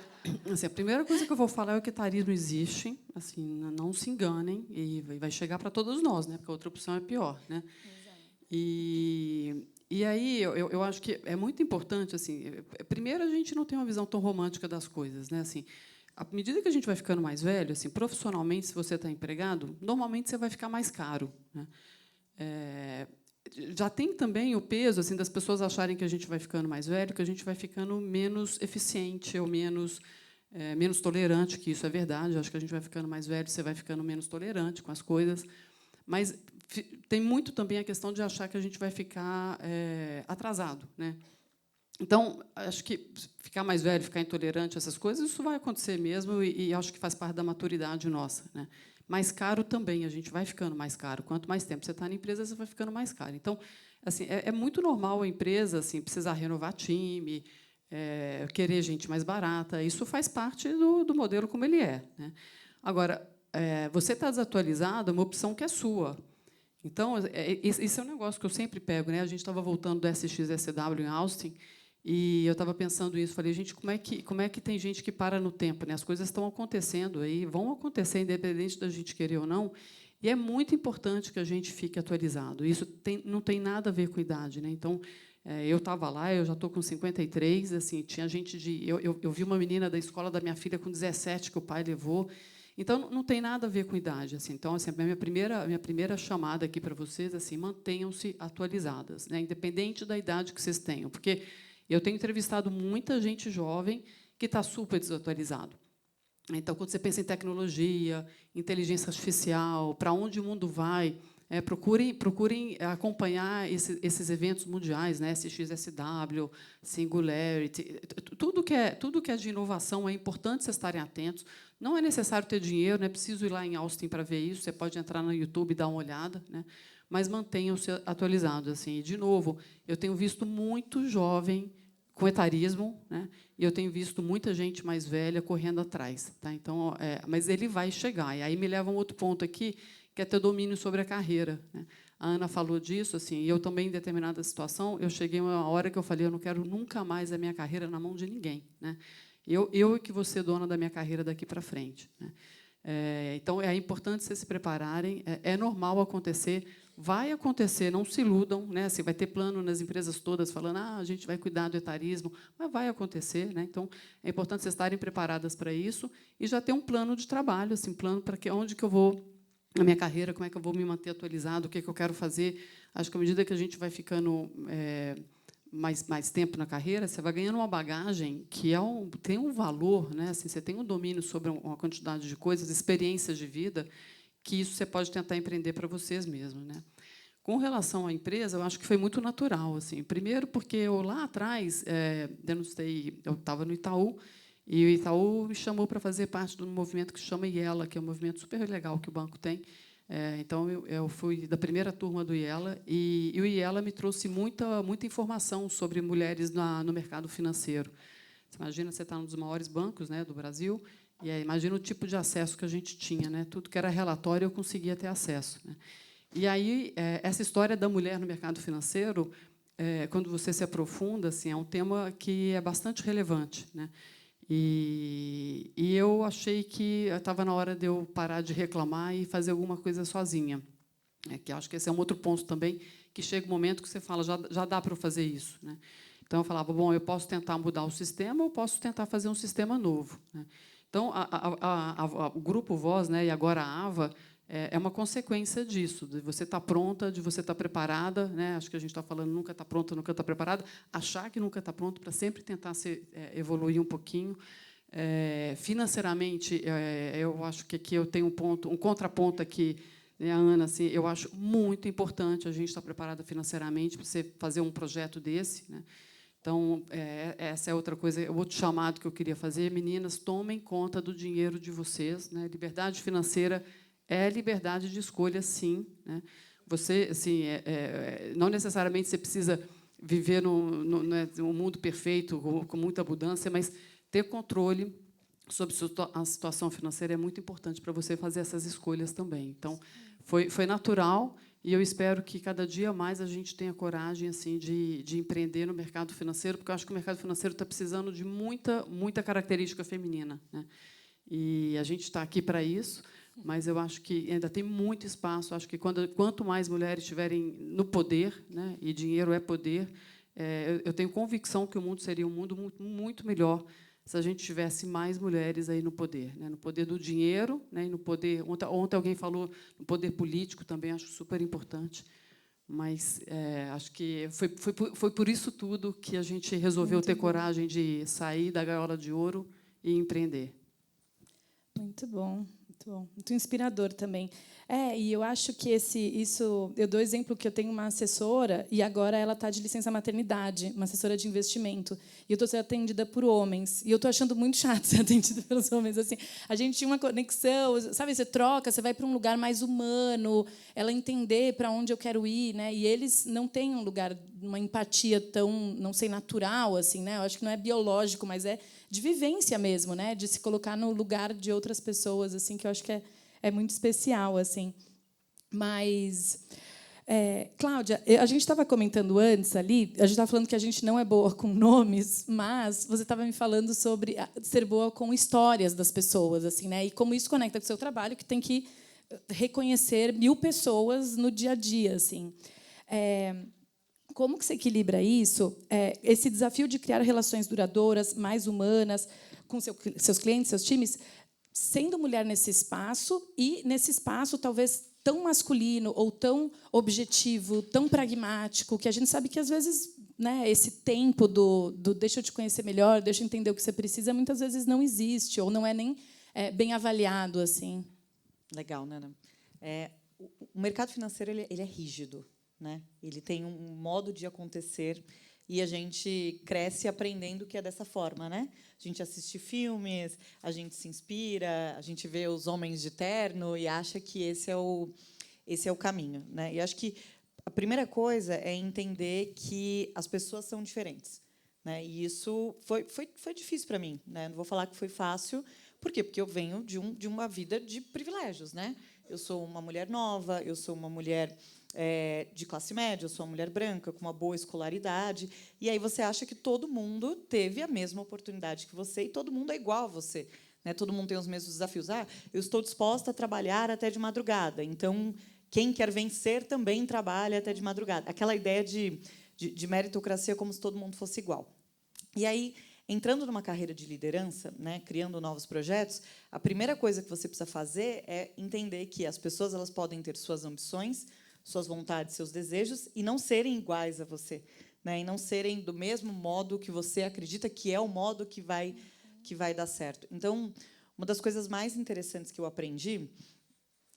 S4: assim, a primeira coisa que eu vou falar é que etarismo existe, assim, não se enganem, e vai chegar para todos nós, né? Porque a outra opção é pior, né? E aí eu acho que é muito importante, assim, primeiro, a gente não tem uma visão tão romântica das coisas, né? Assim, à medida que a gente vai ficando mais velho, assim, profissionalmente, se você está empregado, normalmente você vai ficar mais caro, né? Já tem também o peso, assim, das pessoas acharem que a gente vai ficando mais velho, que a gente vai ficando menos eficiente ou menos tolerante, que isso é verdade. Eu acho que a gente vai ficando mais velho, você vai ficando menos tolerante com as coisas, mas tem muito também a questão de achar que a gente vai ficar atrasado, né? Então, acho que ficar mais velho, ficar intolerante a essas coisas, isso vai acontecer mesmo, e acho que faz parte da maturidade nossa, né? Mais caro também, a gente vai ficando mais caro. Quanto mais tempo você está na empresa, você vai ficando mais caro. Então, assim, é muito normal a empresa, assim, precisar renovar time, querer gente mais barata. Isso faz parte do modelo como ele é, né? Agora, você está desatualizado, é uma opção que é sua. Então, esse é um negócio que eu sempre pego, né? A gente estava voltando do SXSW em Austin, e eu estava pensando isso. Falei, gente, como é que tem gente que para no tempo, né? As coisas estão acontecendo aí, vão acontecer, independente da gente querer ou não. E é muito importante que a gente fique atualizado. Isso não tem nada a ver com idade, né? Então, eu estava lá, eu já estou com 53, assim, tinha gente eu vi uma menina da escola da minha filha com 17 que o pai levou. Então, não tem nada a ver com idade, assim. Então, assim, a minha primeira chamada aqui para vocês, assim, mantenham-se atualizadas, né? Independente da idade que vocês tenham, porque eu tenho entrevistado muita gente jovem que está super desatualizado. Então, quando você pensa em tecnologia, inteligência artificial, para onde o mundo vai, procurem acompanhar esses eventos mundiais, né? SXSW, Singularity, tudo que é de inovação é importante vocês estarem atentos. Não é necessário ter dinheiro, não é preciso ir lá em Austin para ver isso. Você pode entrar no YouTube e dar uma olhada, né? Mas mantenham-se atualizados. Assim. E, de novo, eu tenho visto muito jovem com etarismo, né? E eu tenho visto muita gente mais velha correndo atrás. Tá? Então, mas ele vai chegar. E aí me leva a um outro ponto aqui, que é ter domínio sobre a carreira. Né? A Ana falou disso, assim, e eu também, em determinada situação, eu cheguei a uma hora que eu falei, eu não quero nunca mais a minha carreira na mão de ninguém. Né? Eu é que vou ser dona da minha carreira daqui para frente. Né? Então, é importante vocês se prepararem. É normal acontecer. Vai acontecer, não se iludam. Né? Assim, vai ter plano nas empresas todas falando a gente vai cuidar do etarismo, mas vai acontecer. Né? Então, é importante vocês estarem preparadas para isso e já ter um plano de trabalho, assim, plano para onde que eu vou na minha carreira, como é que eu vou me manter atualizado, o que eu quero fazer. Acho que, à medida que a gente vai ficando mais tempo na carreira, você vai ganhando uma bagagem que tem um valor, né? Assim, você tem um domínio sobre uma quantidade de coisas, experiências de vida, que isso você pode tentar empreender para vocês mesmos. Né? Com relação à empresa, eu acho que foi muito natural. Assim. Primeiro, porque eu, lá atrás, eu estava no Itaú, e o Itaú me chamou para fazer parte de um movimento que se chama IELA, que é um movimento super legal que o banco tem. Então, eu fui da primeira turma do IELA, e o IELA me trouxe muita informação sobre mulheres no mercado financeiro. Você imagina, você está num dos maiores bancos, né, do Brasil, e aí, imagina o tipo de acesso que a gente tinha. Né? Tudo que era relatório, eu conseguia ter acesso. Né? E aí, essa história da mulher no mercado financeiro, quando você se aprofunda, assim, é um tema que é bastante relevante. Né? E eu achei que estava na hora de eu parar de reclamar e fazer alguma coisa sozinha. Que acho que esse é um outro ponto também, que chega um momento que você fala, já dá para eu fazer isso. Né? Então, eu falava, bom, eu posso tentar mudar o sistema ou posso tentar fazer um sistema novo. Né? Então, o Grupo Voz, né, e agora a AVA, é uma consequência disso, de você estar pronta, de você estar preparada. Né? Acho que a gente está falando nunca está pronta, nunca está preparada. Achar que nunca está pronto para sempre tentar evoluir um pouquinho. Financeiramente, eu acho que aqui eu tenho um contraponto aqui, né, Ana, assim, eu acho muito importante a gente estar preparada financeiramente para você fazer um projeto desse. Né? Então, essa é outra coisa, outro chamado que eu queria fazer. Meninas, tomem conta do dinheiro de vocês. Né? Liberdade financeira é liberdade de escolha, sim. Né? Você, assim, não necessariamente você precisa viver num mundo perfeito, com muita abundância, mas ter controle sobre a situação financeira é muito importante para você fazer essas escolhas também. Então, foi natural. E eu espero que, cada dia mais, a gente tenha coragem assim, de empreender no mercado financeiro, porque eu acho que o mercado financeiro está precisando de muita característica feminina. Né? E a gente está aqui para isso, mas eu acho que ainda tem muito espaço. Acho que, quanto mais mulheres estiverem no poder, né, e dinheiro é poder, eu tenho convicção que o mundo seria um mundo muito melhor se a gente tivesse mais mulheres aí no poder, né? No poder do dinheiro, né? E no poder. Ontem alguém falou no poder político também, acho super importante. Mas acho que foi por isso tudo que a gente resolveu ter coragem de sair da gaiola de ouro e empreender.
S1: Muito bom, muito bom, muito inspirador também. E eu acho que isso, eu dou exemplo que eu tenho uma assessora e agora ela está de licença maternidade, uma assessora de investimento, e eu estou sendo atendida por homens, e eu estou achando muito chato ser atendida pelos homens. Assim, a gente tinha uma conexão, sabe? Você troca, você vai para um lugar mais humano, ela entender para onde eu quero ir, né? E eles não têm um lugar, uma empatia tão, não sei, natural, assim, né? Eu acho que não é biológico, mas é de vivência mesmo, né? De se colocar no lugar de outras pessoas, assim, que eu acho que é muito especial, assim. Mas, Cláudia, a gente estava comentando antes ali, a gente estava falando que a gente não é boa com nomes, mas você estava me falando sobre ser boa com histórias das pessoas, assim, né? E como isso conecta com o seu trabalho, que tem que reconhecer 1000 pessoas no dia a dia, assim. Como que você equilibra isso? Esse desafio de criar relações duradouras, mais humanas, com seus clientes, seus times, sendo mulher nesse espaço, e nesse espaço talvez tão masculino ou tão objetivo, tão pragmático, que a gente sabe que, às vezes, né, esse tempo do deixa eu te conhecer melhor, deixa eu entender o que você precisa, muitas vezes não existe, ou não é nem bem avaliado. Assim.
S3: Legal, Nana. o mercado financeiro ele é rígido, né? Ele tem um modo de acontecer e a gente cresce aprendendo que é dessa forma, né? A gente assiste filmes, a gente se inspira, a gente vê os homens de terno e acha que esse é o caminho, né? E acho que a primeira coisa é entender que as pessoas são diferentes, né? E isso foi difícil para mim, né? Não vou falar que foi fácil. Por quê? Porque eu venho de uma vida de privilégios, né? Eu sou uma mulher nova, eu sou uma mulher de classe média, eu sou uma mulher branca, com uma boa escolaridade, e aí você acha que todo mundo teve a mesma oportunidade que você e todo mundo é igual a você, né? Todo mundo tem os mesmos desafios. Eu estou disposta a trabalhar até de madrugada, então quem quer vencer também trabalha até de madrugada. Aquela ideia de meritocracia como se todo mundo fosse igual. E aí, entrando numa carreira de liderança, né, criando novos projetos, a primeira coisa que você precisa fazer é entender que as pessoas elas podem ter suas ambições, suas vontades, seus desejos, e não serem iguais a você, né, e não serem do mesmo modo que você acredita que é o modo que vai dar certo. Então, uma das coisas mais interessantes que eu aprendi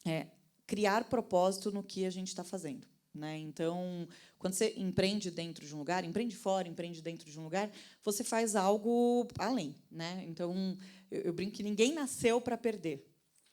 S3: é criar propósito no que a gente está fazendo, né? Então, quando você empreende dentro de um lugar, empreende fora, empreende dentro de um lugar, você faz algo além, né? Então, eu brinco que ninguém nasceu para perder.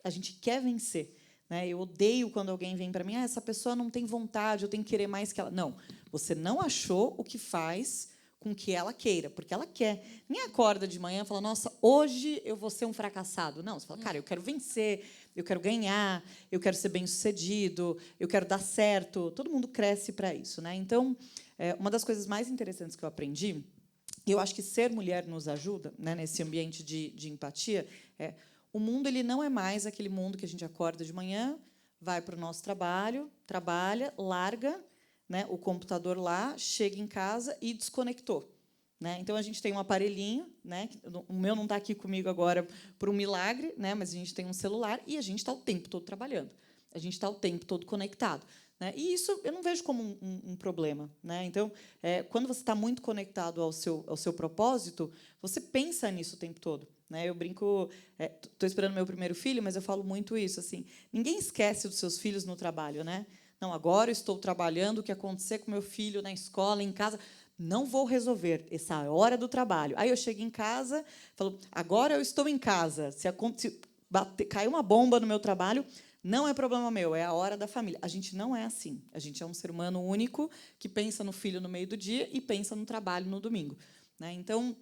S3: A gente quer vencer, né? Eu odeio quando alguém vem para mim, essa pessoa não tem vontade, eu tenho que querer mais que ela. Não, você não achou o que faz com que ela queira, porque ela quer. Nem acorda de manhã e fala, nossa, hoje eu vou ser um fracassado. Não, você fala, cara, eu quero vencer, eu quero ganhar, eu quero ser bem-sucedido, eu quero dar certo. Todo mundo cresce para isso, né? Então, uma das coisas mais interessantes que eu aprendi, e eu acho que ser mulher nos ajuda, né, nesse ambiente de empatia, o mundo ele não é mais aquele mundo que a gente acorda de manhã, vai para o nosso trabalho, trabalha, larga, né, o computador lá, chega em casa e desconectou, né? Então, a gente tem um aparelhinho, né, o meu não está aqui comigo agora por um milagre, né, mas a gente tem um celular e a gente está o tempo todo trabalhando. A gente está o tempo todo conectado, né? E isso eu não vejo como um problema, né? Então, quando você está muito conectado ao seu propósito, você pensa nisso o tempo todo, né? Eu brinco, estou esperando meu primeiro filho, mas eu falo muito isso, assim, ninguém esquece dos seus filhos no trabalho, né? Não, agora eu estou trabalhando, o que acontecer com meu filho na escola, em casa, não vou resolver, essa é a hora do trabalho. Aí eu chego em casa, falo, agora eu estou em casa, se cair uma bomba no meu trabalho, não é problema meu, é a hora da família. A gente não é assim. A gente é um ser humano único que pensa no filho no meio do dia e pensa no trabalho no domingo, né? Então,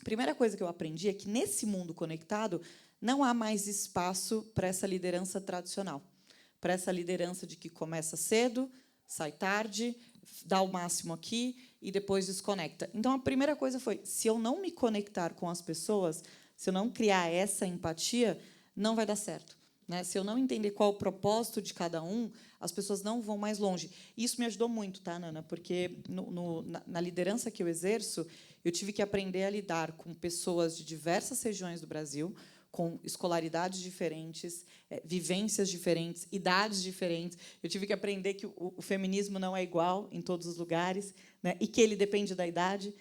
S3: a primeira coisa que eu aprendi é que, nesse mundo conectado, não há mais espaço para essa liderança tradicional, para essa liderança de que começa cedo, sai tarde, dá o máximo aqui e depois desconecta. Então, a primeira coisa foi, se eu não me conectar com as pessoas, se eu não criar essa empatia, não vai dar certo, né? Se eu não entender qual o propósito de cada um, as pessoas não vão mais longe. E isso me ajudou muito, tá, Nana? Porque na liderança que eu exerço, eu tive que aprender a lidar com pessoas de diversas regiões do Brasil, com escolaridades diferentes, vivências diferentes, idades diferentes. Eu tive que aprender que o feminismo não é igual em todos os lugares, né, e que ele depende da idade.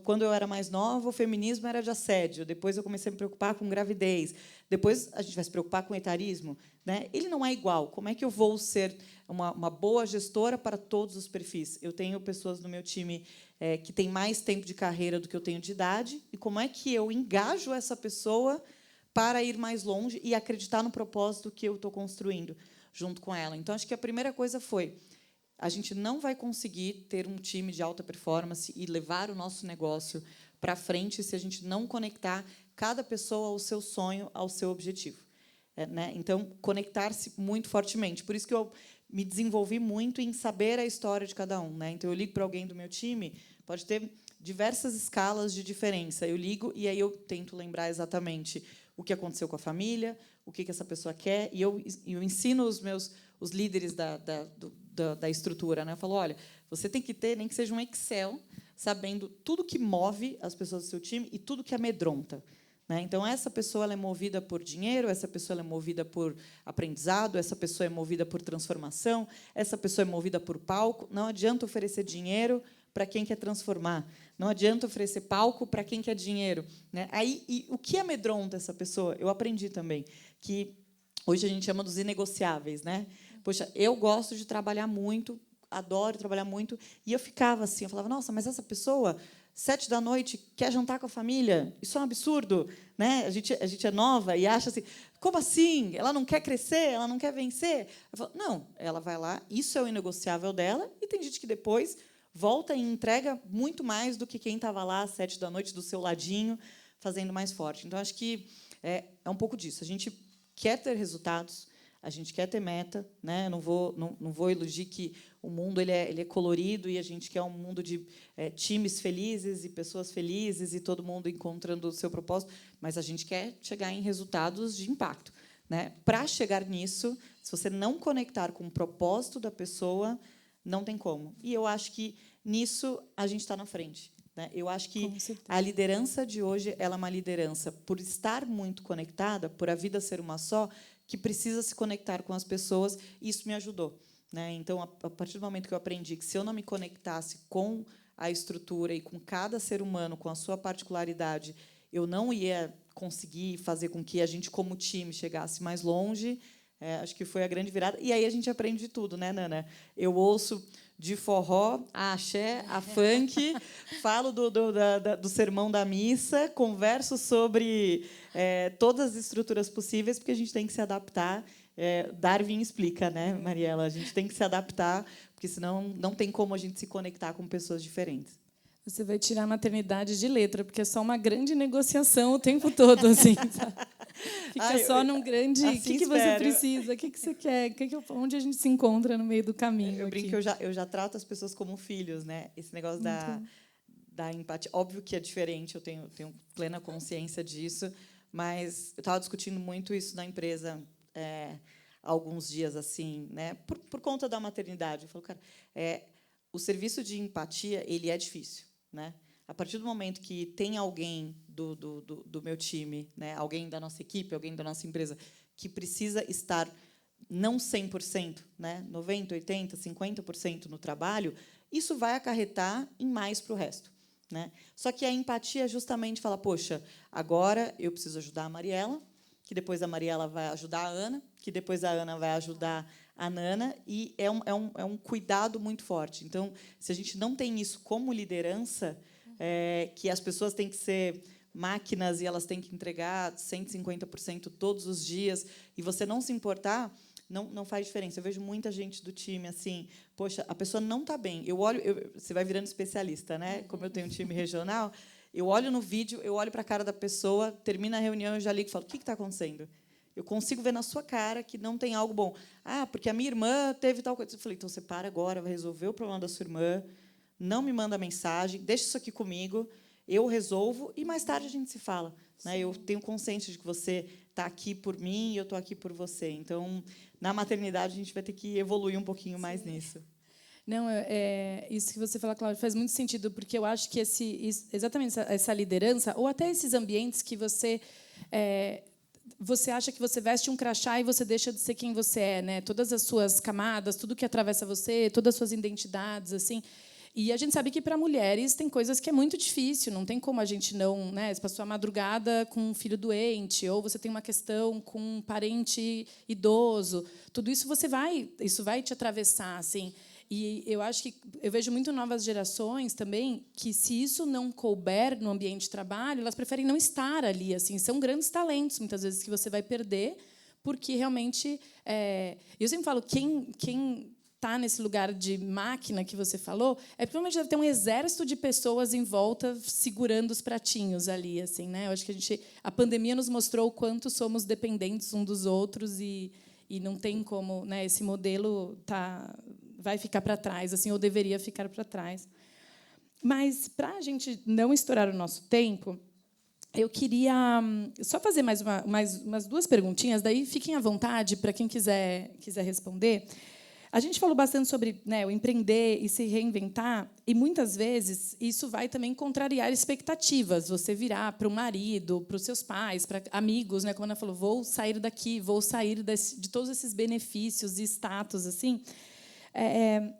S3: Quando eu era mais nova, o feminismo era de assédio. Depois eu comecei a me preocupar com gravidez. Depois a gente vai se preocupar com etarismo, né? Ele não é igual. Como é que eu vou ser uma boa gestora para todos os perfis? Eu tenho pessoas no meu time que têm mais tempo de carreira do que eu tenho de idade. E como é que eu engajo essa pessoa para ir mais longe e acreditar no propósito que eu estou construindo junto com ela? Então, acho que a primeira coisa foi, a gente não vai conseguir ter um time de alta performance e levar o nosso negócio para frente se a gente não conectar cada pessoa ao seu sonho, ao seu objetivo, né? Então, conectar-se muito fortemente. Por isso que eu me desenvolvi muito em saber a história de cada um, né? Então, eu ligo para alguém do meu time, pode ter diversas escalas de diferença. Eu ligo e aí eu tento lembrar exatamente o que aconteceu com a família, o que essa pessoa quer, e eu ensino os líderes da estrutura, né? Eu falo, olha, você tem que ter, nem que seja um Excel, sabendo tudo que move as pessoas do seu time e tudo que amedronta, né? Então, essa pessoa ela é movida por dinheiro, essa pessoa ela é movida por aprendizado, essa pessoa é movida por transformação, essa pessoa é movida por palco. Não adianta oferecer dinheiro para quem quer transformar. Não adianta oferecer palco para quem quer dinheiro, né? E o que amedronta essa pessoa? Eu aprendi também que hoje a gente chama dos inegociáveis, né? Poxa, eu gosto de trabalhar muito, adoro trabalhar muito, e eu ficava assim, eu falava, nossa, mas essa pessoa, 19h, quer jantar com a família? Isso é um absurdo, né? A gente é nova e acha assim, como assim? Ela não quer crescer? Ela não quer vencer? Eu falo, não, ela vai lá, isso é o inegociável dela, e tem gente que depois volta e entrega muito mais do que quem estava lá às 19h do seu ladinho, fazendo mais forte. Então, acho que é um pouco disso. A gente quer ter resultados, a gente quer ter meta, né? Não vou iludir que o mundo ele é colorido e a gente quer um mundo de times felizes e pessoas felizes e todo mundo encontrando o seu propósito, mas a gente quer chegar em resultados de impacto, né? Para chegar nisso, se você não conectar com o propósito da pessoa, não tem como. E eu acho que nisso a gente está na frente, né? Eu acho que a liderança de hoje ela é uma liderança por estar muito conectada, por a vida ser uma só, que precisa se conectar com as pessoas, e isso me ajudou, né? Então, a partir do momento que eu aprendi que, se eu não me conectasse com a estrutura e com cada ser humano, com a sua particularidade, eu não ia conseguir fazer com que a gente, como time, chegasse mais longe. Acho que foi a grande virada. E aí a gente aprende de tudo, né, Nana? Eu ouço de forró a axé, a funk, falo do sermão da missa, converso sobre todas as estruturas possíveis, porque a gente tem que se adaptar. Darwin explica, né, Mariela? A gente tem que se adaptar, porque senão não tem como a gente se conectar com pessoas diferentes.
S1: Você vai tirar a maternidade de letra, porque é só uma grande negociação o tempo todo, assim. Fica só num grande... O que você precisa? O que você quer? Onde a gente se encontra no meio do caminho?
S3: Eu brinco que eu já trato as pessoas como filhos, né? Esse negócio da empatia. Óbvio que é diferente, eu tenho plena consciência disso, mas eu estava discutindo muito isso na empresa há alguns dias, assim, né? Por conta da maternidade. Eu falo, cara, o serviço de empatia ele é difícil, né? A partir do momento que tem alguém do meu time, né, alguém da nossa equipe, alguém da nossa empresa, que precisa estar não 100%, né, 90%, 80%, 50% no trabalho, isso vai acarretar em mais para o resto, né? Só que a empatia justamente fala, poxa, agora eu preciso ajudar a Mariela, que depois a Mariela vai ajudar a Ana, que depois a Ana vai ajudar a Nana, e é um cuidado muito forte. Então, se a gente não tem isso como liderança, que as pessoas têm que ser máquinas e elas têm que entregar 150% todos os dias, e você não se importar, não faz diferença. Eu vejo muita gente do time assim, poxa, a pessoa não está bem. Você vai virando especialista, né? Como eu tenho um time regional, eu olho no vídeo, eu olho para a cara da pessoa, termina a reunião, eu já ligo e falo, o que está acontecendo? Eu consigo ver na sua cara que não tem algo bom. Ah, porque a minha irmã teve tal coisa. Eu falei, então você para agora, vai resolver o problema da sua irmã, não me manda mensagem, deixa isso aqui comigo, eu resolvo, e mais tarde a gente se fala, né? Eu tenho consciência de que você está aqui por mim e eu estou aqui por você. Então, na maternidade, a gente vai ter que evoluir um pouquinho mais nisso.
S1: Não, isso que você fala, Cláudia, faz muito sentido, porque eu acho que exatamente essa liderança, ou até esses ambientes que você acha que você veste um crachá e você deixa de ser quem você é, né? Todas as suas camadas, tudo que atravessa você, todas as suas identidades, assim. E a gente sabe que, para mulheres, tem coisas que é muito difícil, não tem como a gente não... Né, você passou a madrugada com um filho doente, ou você tem uma questão com um parente idoso. Tudo isso isso vai te atravessar, assim. E eu acho que eu vejo muito novas gerações também que, se isso não couber no ambiente de trabalho, elas preferem não estar ali. Assim, são grandes talentos, muitas vezes, que você vai perder, porque realmente... eu sempre falo, quem está nesse lugar de máquina que você falou, provavelmente deve ter um exército de pessoas em volta segurando os pratinhos ali, assim, né? Eu acho que a pandemia nos mostrou o quanto somos dependentes uns dos outros e não tem como, né? Esse modelo vai ficar para trás, assim, ou deveria ficar para trás. Mas, para a gente não estourar o nosso tempo, eu queria só fazer mais umas duas perguntinhas, daí fiquem à vontade para quem quiser responder. A gente falou bastante sobre, né, o empreender e se reinventar, e muitas vezes isso vai também contrariar expectativas. Você virar para o marido, para os seus pais, para amigos, né, como a Ana falou, vou sair daqui, vou sair de todos esses benefícios e status, assim.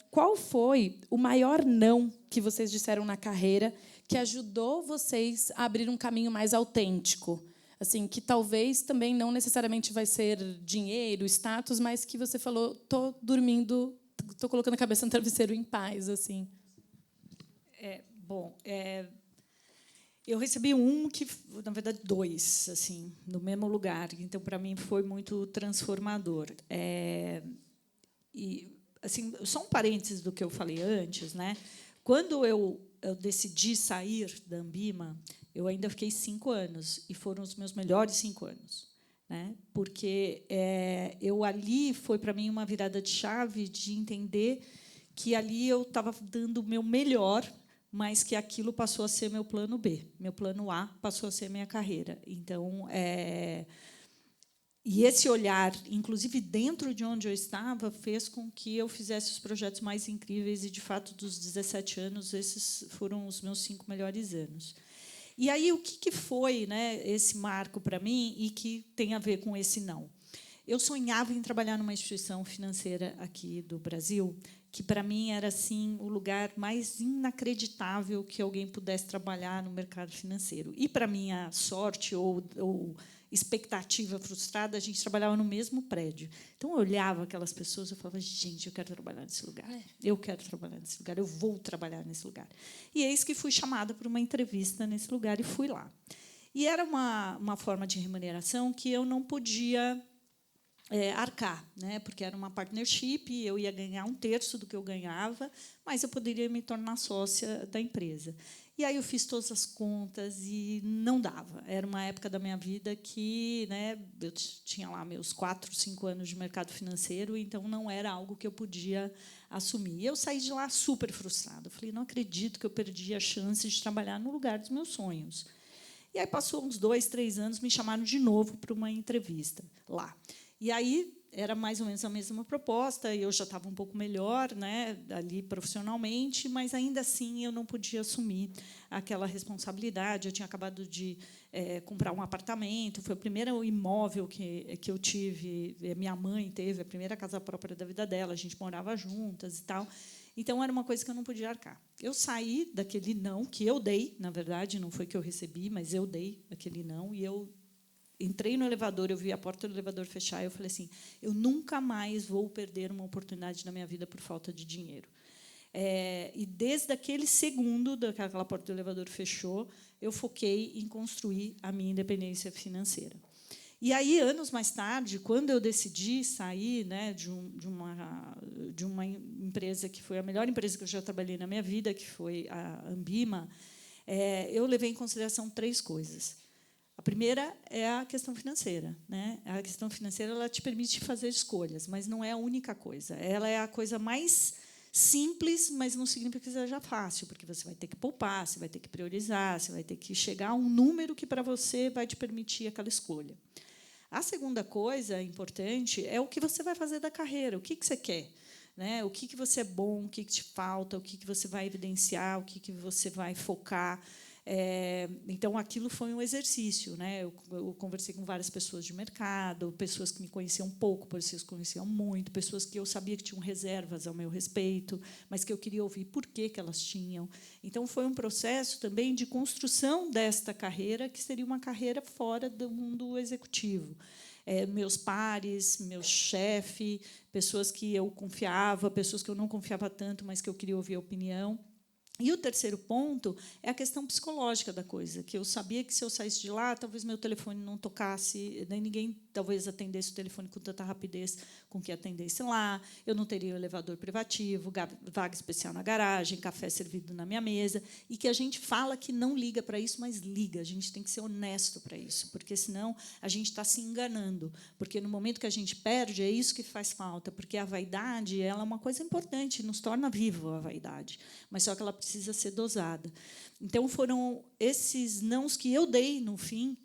S1: Qual foi o maior não que vocês disseram na carreira que ajudou vocês a abrir um caminho mais autêntico? assim, que talvez também não necessariamente vai ser dinheiro, status, mas que você falou, tô dormindo, tô colocando a cabeça no travesseiro em paz, assim.
S2: Bom, eu recebi na verdade, 2, assim, no mesmo lugar. Então, para mim, foi muito transformador. E, assim, só um parênteses do que eu falei antes, né? Quando eu decidi sair da Ambima, eu ainda fiquei 5 anos, e foram os meus melhores 5 anos, né? Porque eu ali foi para mim uma virada de chave de entender que ali eu estava dando o meu melhor, mas que aquilo passou a ser meu plano B, meu plano A passou a ser minha carreira. Então, e esse olhar, inclusive dentro de onde eu estava, fez com que eu fizesse os projetos mais incríveis, e, de fato, dos 17 anos, esses foram os meus 5 melhores anos. E aí, o que foi, né, esse marco para mim e que tem a ver com esse não? Eu sonhava em trabalhar numa instituição financeira aqui do Brasil, que, para mim, era assim o lugar mais inacreditável que alguém pudesse trabalhar no mercado financeiro. E, para minha sorte ou expectativa frustrada, a gente trabalhava no mesmo prédio. Então, eu olhava aquelas pessoas e falava, gente, eu quero trabalhar nesse lugar. Eu quero trabalhar nesse lugar, eu vou trabalhar nesse lugar. E eis que fui chamada para uma entrevista nesse lugar e fui lá. E era uma forma de remuneração que eu não podia arcar, né? Porque era uma partnership, e eu ia ganhar 1/3 do que eu ganhava, mas eu poderia me tornar sócia da empresa. E aí eu fiz todas as contas e não dava. Era uma época da minha vida que, né, eu tinha lá meus 4, 5 anos de mercado financeiro, então não era algo que eu podia assumir. E eu saí de lá super frustrada. Eu falei, não acredito que eu perdi a chance de trabalhar no lugar dos meus sonhos. E aí passou uns 2, 3 anos, me chamaram de novo para uma entrevista lá. E aí era mais ou menos a mesma proposta, e eu já estava um pouco melhor, né, ali profissionalmente, mas ainda assim eu não podia assumir aquela responsabilidade. Eu tinha acabado de comprar um apartamento, foi o primeiro imóvel que eu tive, minha mãe teve, a primeira casa própria da vida dela, a gente morava juntas e tal. Então, era uma coisa que eu não podia arcar. Eu saí daquele não, que eu dei, na verdade, não foi que eu recebi, mas eu dei aquele não, e eu entrei no elevador, eu vi a porta do elevador fechar, e eu falei assim, eu nunca mais vou perder uma oportunidade na minha vida por falta de dinheiro. E, desde aquele segundo que aquela porta do elevador fechou, eu foquei em construir a minha independência financeira. E aí, anos mais tarde, quando eu decidi sair, né, de uma empresa que foi a melhor empresa que eu já trabalhei na minha vida, que foi a Ambima, eu levei em consideração 3 coisas. A primeira é a questão financeira, né? A questão financeira, ela te permite fazer escolhas, mas não é a única coisa. Ela é a coisa mais simples, mas não significa que seja fácil, porque você vai ter que poupar, você vai ter que priorizar, você vai ter que chegar a um número que, para você, vai te permitir aquela escolha. A segunda coisa importante é o que você vai fazer da carreira, o que você quer, né? O que você é bom, o que te falta, o que você vai evidenciar, o que você vai focar. Então, aquilo foi um exercício, né? Eu conversei com várias pessoas de mercado, pessoas que me conheciam pouco, pessoas que conheciam muito, pessoas que eu sabia que tinham reservas ao meu respeito, mas que eu queria ouvir por que elas tinham. Então, foi um processo também de construção desta carreira, que seria uma carreira fora do mundo executivo. Meus pares, meu chefe, pessoas que eu confiava, pessoas que eu não confiava tanto, mas que eu queria ouvir a opinião. E o terceiro ponto é a questão psicológica da coisa, que eu sabia que, se eu saísse de lá, talvez meu telefone não tocasse, nem ninguém talvez atendesse o telefone com tanta rapidez com que atendesse lá, eu não teria um elevador privativo, vaga especial na garagem, café servido na minha mesa, e que a gente fala que não liga para isso, mas liga. A gente tem que ser honesto para isso, porque, senão, a gente está se enganando, porque, no momento que a gente perde, é isso que faz falta, porque a vaidade, ela é uma coisa importante, nos torna vivo a vaidade, mas só que ela precisa ser dosada. Então, foram esses nãos que eu dei, no fim,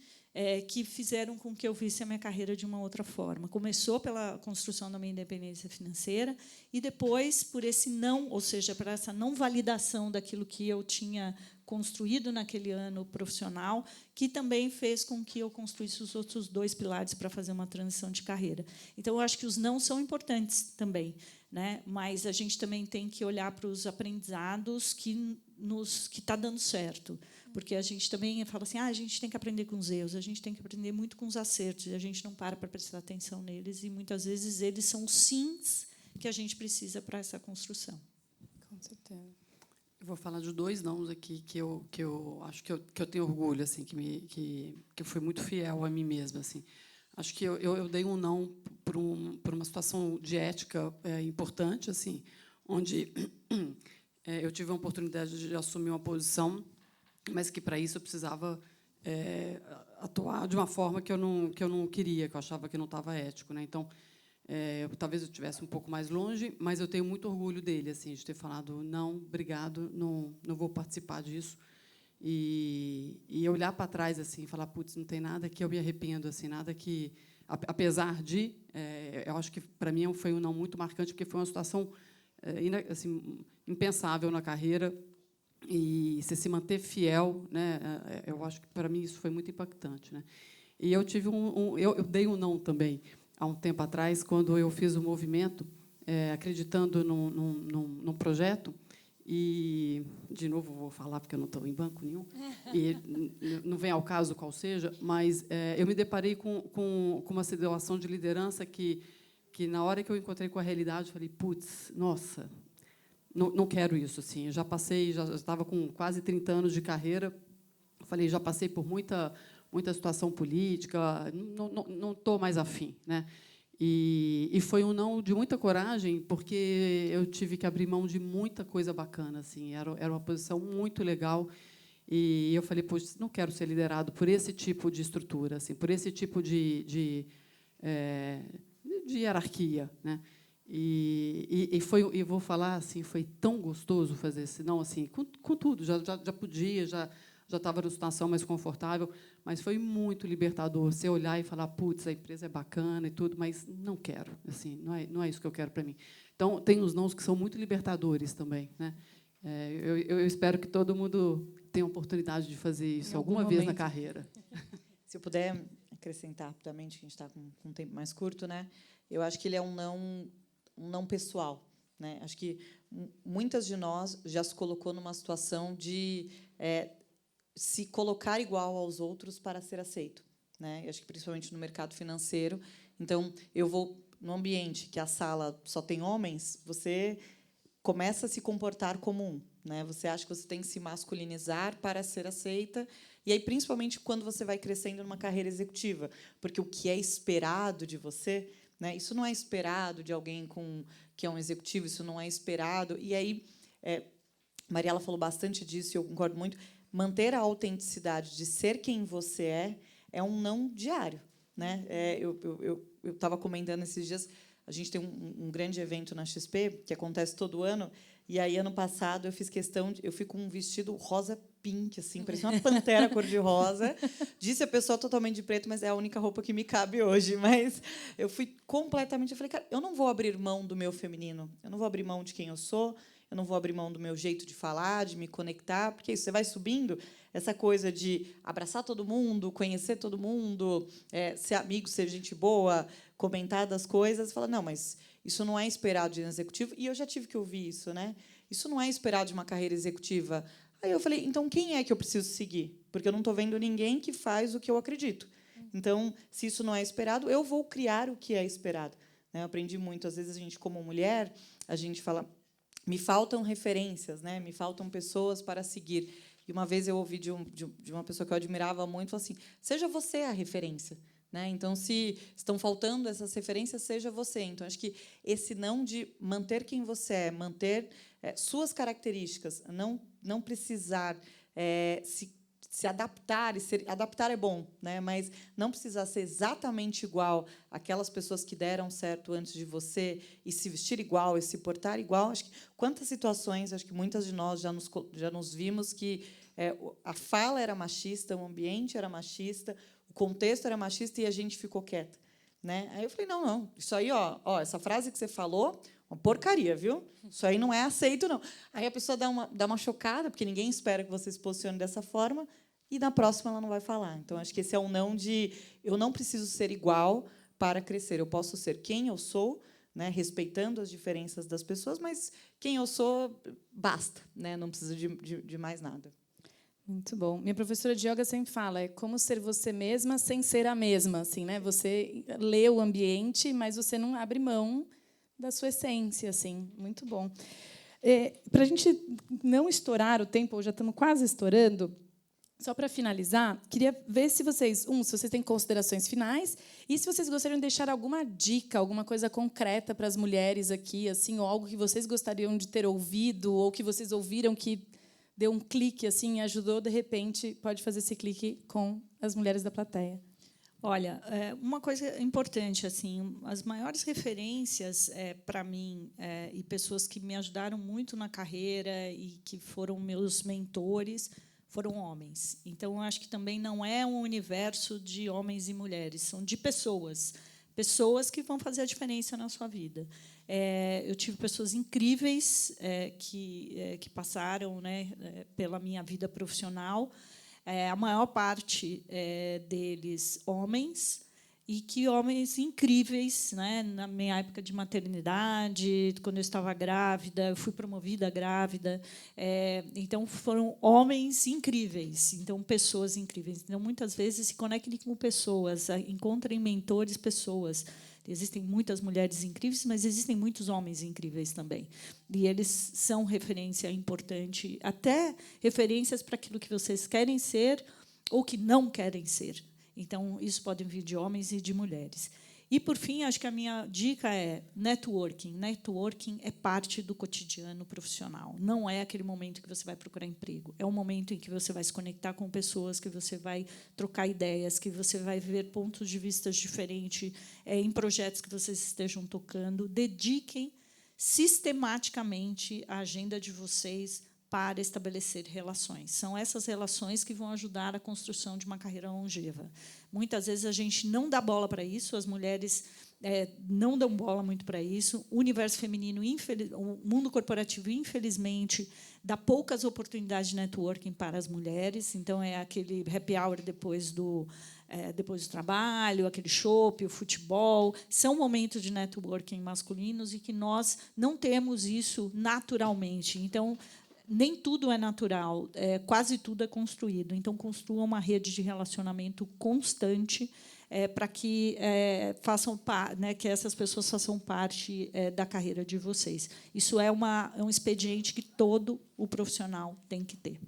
S2: que fizeram com que eu visse a minha carreira de uma outra forma. Começou pela construção da minha independência financeira, e depois, por esse não, ou seja, por essa não validação daquilo que eu tinha construído naquele ano profissional, que também fez com que eu construísse os outros 2 pilares para fazer uma transição de carreira. Então, eu acho que os não são importantes também, né? Mas a gente também tem que olhar para os aprendizados que que está dando certo. Porque a gente também fala assim, a gente tem que aprender com os erros, a gente tem que aprender muito com os acertos, e a gente não para prestar atenção neles, e, muitas vezes, eles são os sims que a gente precisa para essa construção.
S1: Com certeza.
S4: Eu vou falar de 2 nãos aqui que eu acho que eu tenho orgulho, assim, que eu fui muito fiel a mim mesma, assim. Acho que eu dei um não por uma situação de ética importante, assim, onde eu tive a oportunidade de assumir uma posição, mas que para isso eu precisava atuar de uma forma que eu não queria, que eu achava que não estava ético, né? Então, talvez eu estivesse um pouco mais longe, mas eu tenho muito orgulho dele, assim, de ter falado não, obrigado, não vou participar disso. E olhar para trás, assim, e falar, putz, não tem nada que eu me arrependo, assim, nada que, apesar de, eu acho que para mim foi um não muito marcante, porque foi uma situação assim, impensável na carreira, e você se manter fiel, né? Eu acho que para mim isso foi muito impactante, né? E eu tive eu dei um não também há um tempo atrás, quando eu fiz o movimento, acreditando num projeto. E, de novo, vou falar porque eu não estou em banco nenhum, e não vem ao caso qual seja, mas eu me deparei com uma situação de liderança que, na hora que eu encontrei com a realidade, eu falei, putz, nossa, não quero isso. Assim. Eu já estava com quase 30 anos de carreira, falei, já passei por muita situação política, não estou mais afim, né? E foi um não de muita coragem, porque eu tive que abrir mão de muita coisa bacana, assim. Era uma posição muito legal, e eu falei, poxa, não quero ser liderado por esse tipo de estrutura, assim, por esse tipo de hierarquia, né? E vou falar assim, foi tão gostoso fazer esse não, assim, com tudo, já podia, já estava numa situação mais confortável, mas foi muito libertador você olhar e falar, putz, a empresa é bacana e tudo, mas não quero, assim, não é isso que eu quero para mim. Então, tem os nãos que são muito libertadores também, né? Eu espero que todo mundo tenha a oportunidade de fazer isso alguma vez na carreira.
S3: Se eu puder acrescentar rapidamente, que a gente está com um tempo mais curto, né? Eu acho que ele é um não pessoal, né? Acho que muitas de nós já se colocou numa situação de se colocar igual aos outros para ser aceito, né? Eu acho que principalmente no mercado financeiro. Então, eu vou no ambiente que a sala só tem homens, você começa a se comportar como um, né? Você acha que você tem que se masculinizar para ser aceita, e aí principalmente quando você vai crescendo numa carreira executiva, porque o que é esperado de você, né? Isso não é esperado de alguém que é um executivo, isso não é esperado. E aí, Mariela falou bastante disso, e eu concordo muito. Manter a autenticidade de ser quem você é um não diário, né? Eu estava comentando esses dias, a gente tem um grande evento na XP que acontece todo ano, e aí ano passado eu fiz questão eu fui com um vestido rosa pink, assim, parecia uma pantera cor-de-rosa. Disse a pessoa totalmente de preto, mas é a única roupa que me cabe hoje. Mas eu fui completamente, eu falei, cara, eu não vou abrir mão do meu feminino, eu não vou abrir mão de quem eu sou. Eu não vou abrir mão do meu jeito de falar, de me conectar, porque isso, você vai subindo, essa coisa de abraçar todo mundo, conhecer todo mundo, ser amigo, ser gente boa, comentar das coisas, fala, não, mas isso não é esperado de um executivo, e eu já tive que ouvir isso, né? Isso não é esperado de uma carreira executiva. Aí eu falei, então quem é que eu preciso seguir? Porque eu não estou vendo ninguém que faz o que eu acredito. Então, se isso não é esperado, eu vou criar o que é esperado. Eu aprendi muito, às vezes a gente, como mulher, a gente fala, me faltam referências, né? Me faltam pessoas para seguir. E uma vez eu ouvi de uma pessoa que eu admirava muito, falou assim, seja você a referência, né? Então, se estão faltando essas referências, seja você. Então, acho que esse não de manter quem você é, manter suas características, não precisar se adaptar, adaptar é bom, né? Mas não precisar ser exatamente igual àquelas pessoas que deram certo antes de você, e se vestir igual, e se portar igual. Acho que quantas situações, acho que muitas de nós já nos vimos que a fala era machista, o ambiente era machista, o contexto era machista, e a gente ficou quieta, né? Aí eu falei, não, isso aí, essa frase que você falou, uma porcaria, viu? Isso aí não é aceito, não. Aí a pessoa dá uma chocada, porque ninguém espera que você se posicione dessa forma, e na próxima ela não vai falar. Então, acho que esse é um não de eu não preciso ser igual para crescer. Eu posso ser quem eu sou, né, respeitando as diferenças das pessoas, mas quem eu sou, basta, né, não precisa de mais nada.
S1: Muito bom. Minha professora de yoga sempre fala, é como ser você mesma sem ser a mesma, assim, né? Você lê o ambiente, mas você não abre mão da sua essência, assim. Muito bom. Para a gente não estourar o tempo, ou já estamos quase estourando, só para finalizar, queria ver se vocês têm considerações finais e se vocês gostariam de deixar alguma dica, alguma coisa concreta para as mulheres aqui, assim, ou algo que vocês gostariam de ter ouvido ou que vocês ouviram que deu um clique assim, e ajudou de repente, pode fazer esse clique com as mulheres da plateia.
S2: Olha, uma coisa importante, assim, as maiores referências para mim e pessoas que me ajudaram muito na carreira e que foram meus mentores foram homens. Então, eu acho que também não é um universo de homens e mulheres, são de pessoas que vão fazer a diferença na sua vida. Eu tive pessoas incríveis que passaram, né, pela minha vida profissional, a maior parte deles homens, e que homens incríveis, né? Na minha época de maternidade, quando eu estava grávida, eu fui promovida grávida, então foram homens incríveis, então pessoas incríveis. Então muitas vezes se conectem com pessoas, encontrem mentores, pessoas. Existem muitas mulheres incríveis, mas existem muitos homens incríveis também. E eles são referência importante, até referências para aquilo que vocês querem ser ou que não querem ser. Então, isso pode vir de homens e de mulheres. E, por fim, acho que a minha dica é networking. Networking é parte do cotidiano profissional. Não é aquele momento que você vai procurar emprego. É um momento em que você vai se conectar com pessoas, que você vai trocar ideias, que você vai ver pontos de vista diferentes em projetos que vocês estejam tocando. Dediquem sistematicamente a agenda de vocês para estabelecer relações. São essas relações que vão ajudar a construção de uma carreira longeva. Muitas vezes a gente não dá bola para isso, as mulheres não dão bola muito para isso. O universo feminino, o mundo corporativo, infelizmente, dá poucas oportunidades de networking para as mulheres. Então, é aquele happy hour depois do trabalho, aquele chopp, o futebol. São momentos de networking masculinos e que nós não temos isso naturalmente. Então, nem tudo é natural, quase tudo é construído. Então, construam uma rede de relacionamento constante para que que essas pessoas façam parte da carreira de vocês. Isso é um expediente que todo o profissional tem que ter.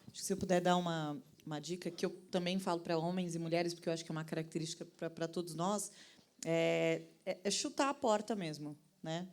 S3: Acho que se eu puder dar uma dica, que eu também falo para homens e mulheres, porque eu acho que é uma característica para todos nós, é chutar a porta mesmo, né?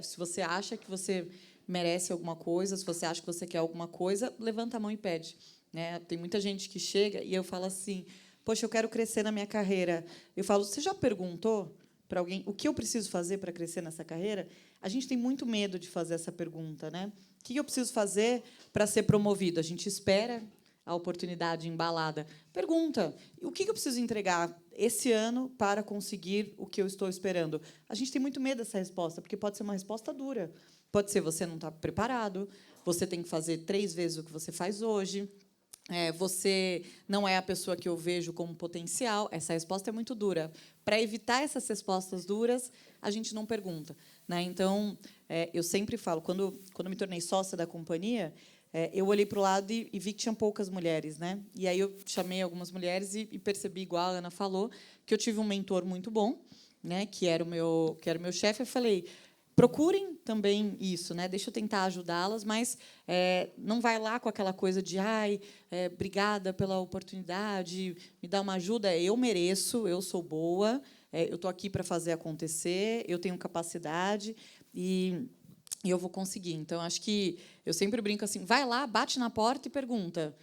S3: Se você acha que você merece alguma coisa, se você acha que você quer alguma coisa, levanta a mão e pede, né? Tem muita gente que chega e eu falo assim, poxa, eu quero crescer na minha carreira. Eu falo, você já perguntou para alguém o que eu preciso fazer para crescer nessa carreira? A gente tem muito medo de fazer essa pergunta, né? O que eu preciso fazer para ser promovido? A gente espera a oportunidade embalada. Pergunta, o que eu preciso entregar esse ano para conseguir o que eu estou esperando? A gente tem muito medo dessa resposta, porque pode ser uma resposta dura. Pode ser você não está preparado, você tem que fazer 3 vezes o que você faz hoje, você não é a pessoa que eu vejo como potencial. Essa resposta é muito dura. Para evitar essas respostas duras, a gente não pergunta, né? Então, eu sempre falo, quando me tornei sócia da companhia, eu olhei para o lado e vi que tinha poucas mulheres, né? E aí eu chamei algumas mulheres e percebi, igual a Ana falou, que eu tive um mentor muito bom, né? Que era o meu chefe. Eu falei, procurem também isso, né? Deixa eu tentar ajudá-las, mas não vai lá com aquela coisa de obrigada pela oportunidade, me dá uma ajuda. Eu mereço, eu sou boa, eu estou aqui para fazer acontecer, eu tenho capacidade e eu vou conseguir. Então, acho que eu sempre brinco assim, vai lá, bate na porta e pergunta,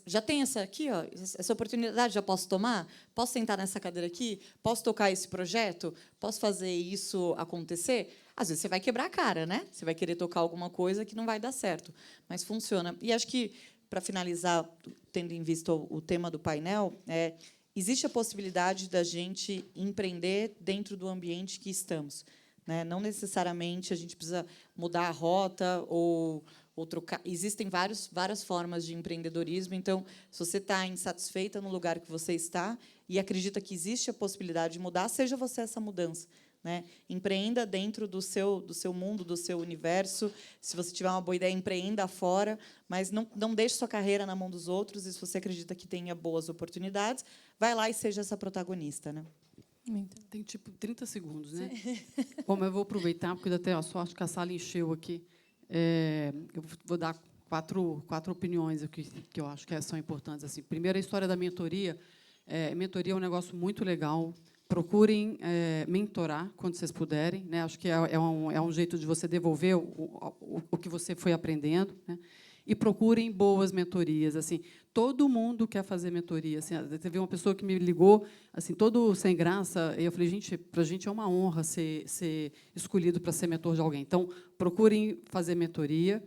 S3: já tem essa aqui, ó, essa oportunidade, já posso tomar? Posso sentar nessa cadeira aqui? Posso tocar esse projeto? Posso fazer isso acontecer? Às vezes você vai quebrar a cara, né? Você vai querer tocar alguma coisa que não vai dar certo, mas funciona. E acho que, para finalizar, tendo em vista o tema do painel, existe a possibilidade da gente empreender dentro do ambiente que estamos, né? Não necessariamente a gente precisa mudar a rota ou trocar. Existem várias formas de empreendedorismo. Então, se você está insatisfeita no lugar que você está e acredita que existe a possibilidade de mudar, seja você essa mudança, né? Empreenda dentro do seu mundo, do seu universo. Se você tiver uma boa ideia, empreenda fora, mas não deixe sua carreira na mão dos outros. E se você acredita que tenha boas oportunidades, vai lá e seja essa protagonista, né?
S4: Tem tipo 30 segundos, né? Bom, mas eu vou aproveitar, porque até só acho que a sala encheu aqui. Eu vou dar quatro opiniões aqui que eu acho que são importantes. Assim, primeiro, a história da mentoria. Mentoria é um negócio muito legal. Procurem mentorar quando vocês puderem, né? Acho que é um jeito de você devolver o que você foi aprendendo, né? E procurem boas mentorias. Assim, todo mundo quer fazer mentoria. Assim, teve uma pessoa que me ligou, assim, todo sem graça, e eu falei, gente, para a gente é uma honra ser escolhido para ser mentor de alguém. Então, procurem fazer mentoria.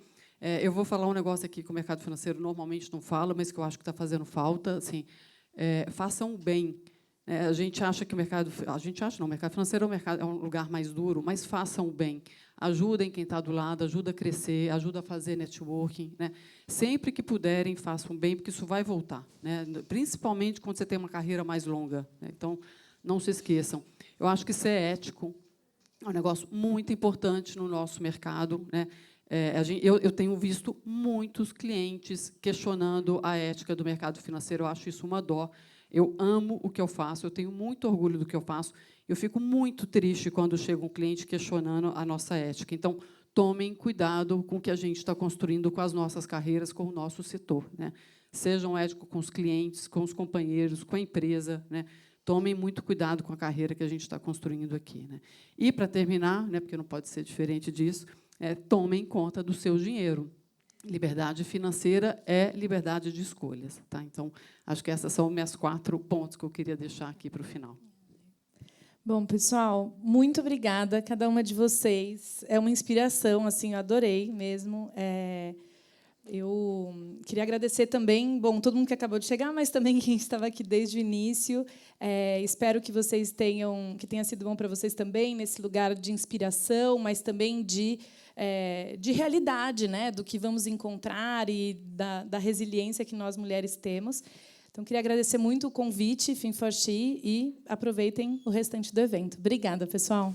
S4: Eu vou falar um negócio aqui que o mercado financeiro normalmente não fala, mas que eu acho que está fazendo falta. Assim, façam o bem. A gente acha que o mercado financeiro é um lugar mais duro, mas façam o bem. Ajudem quem está do lado, ajuda a crescer, ajuda a fazer networking, né? Sempre que puderem, façam bem, porque isso vai voltar, né? Principalmente quando você tem uma carreira mais longa, né? Então, não se esqueçam. Eu acho que ser ético é um negócio muito importante no nosso mercado, né? Eu tenho visto muitos clientes questionando a ética do mercado financeiro. Eu acho isso uma dó. Eu amo o que eu faço, eu tenho muito orgulho do que eu faço. Eu fico muito triste quando chega um cliente questionando a nossa ética. Então, tomem cuidado com o que a gente está construindo com as nossas carreiras, com o nosso setor, né? Sejam éticos com os clientes, com os companheiros, com a empresa, né? Tomem muito cuidado com a carreira que a gente está construindo aqui, né? E, para terminar, né, porque não pode ser diferente disso, tomem conta do seu dinheiro. Liberdade financeira é liberdade de escolhas, tá? Então, acho que essas são meus 4 pontos que eu queria deixar aqui para o final.
S1: Bom, pessoal, muito obrigada a cada uma de vocês. É uma inspiração, assim, eu adorei mesmo. Eu queria agradecer também, bom, todo mundo que acabou de chegar, mas também quem estava aqui desde o início. Espero que vocês que tenha sido bom para vocês também nesse lugar de inspiração, mas também de realidade, né, do que vamos encontrar e da resiliência que nós mulheres temos. Então, queria agradecer muito o convite, Fin4She, e aproveitem o restante do evento. Obrigada, pessoal.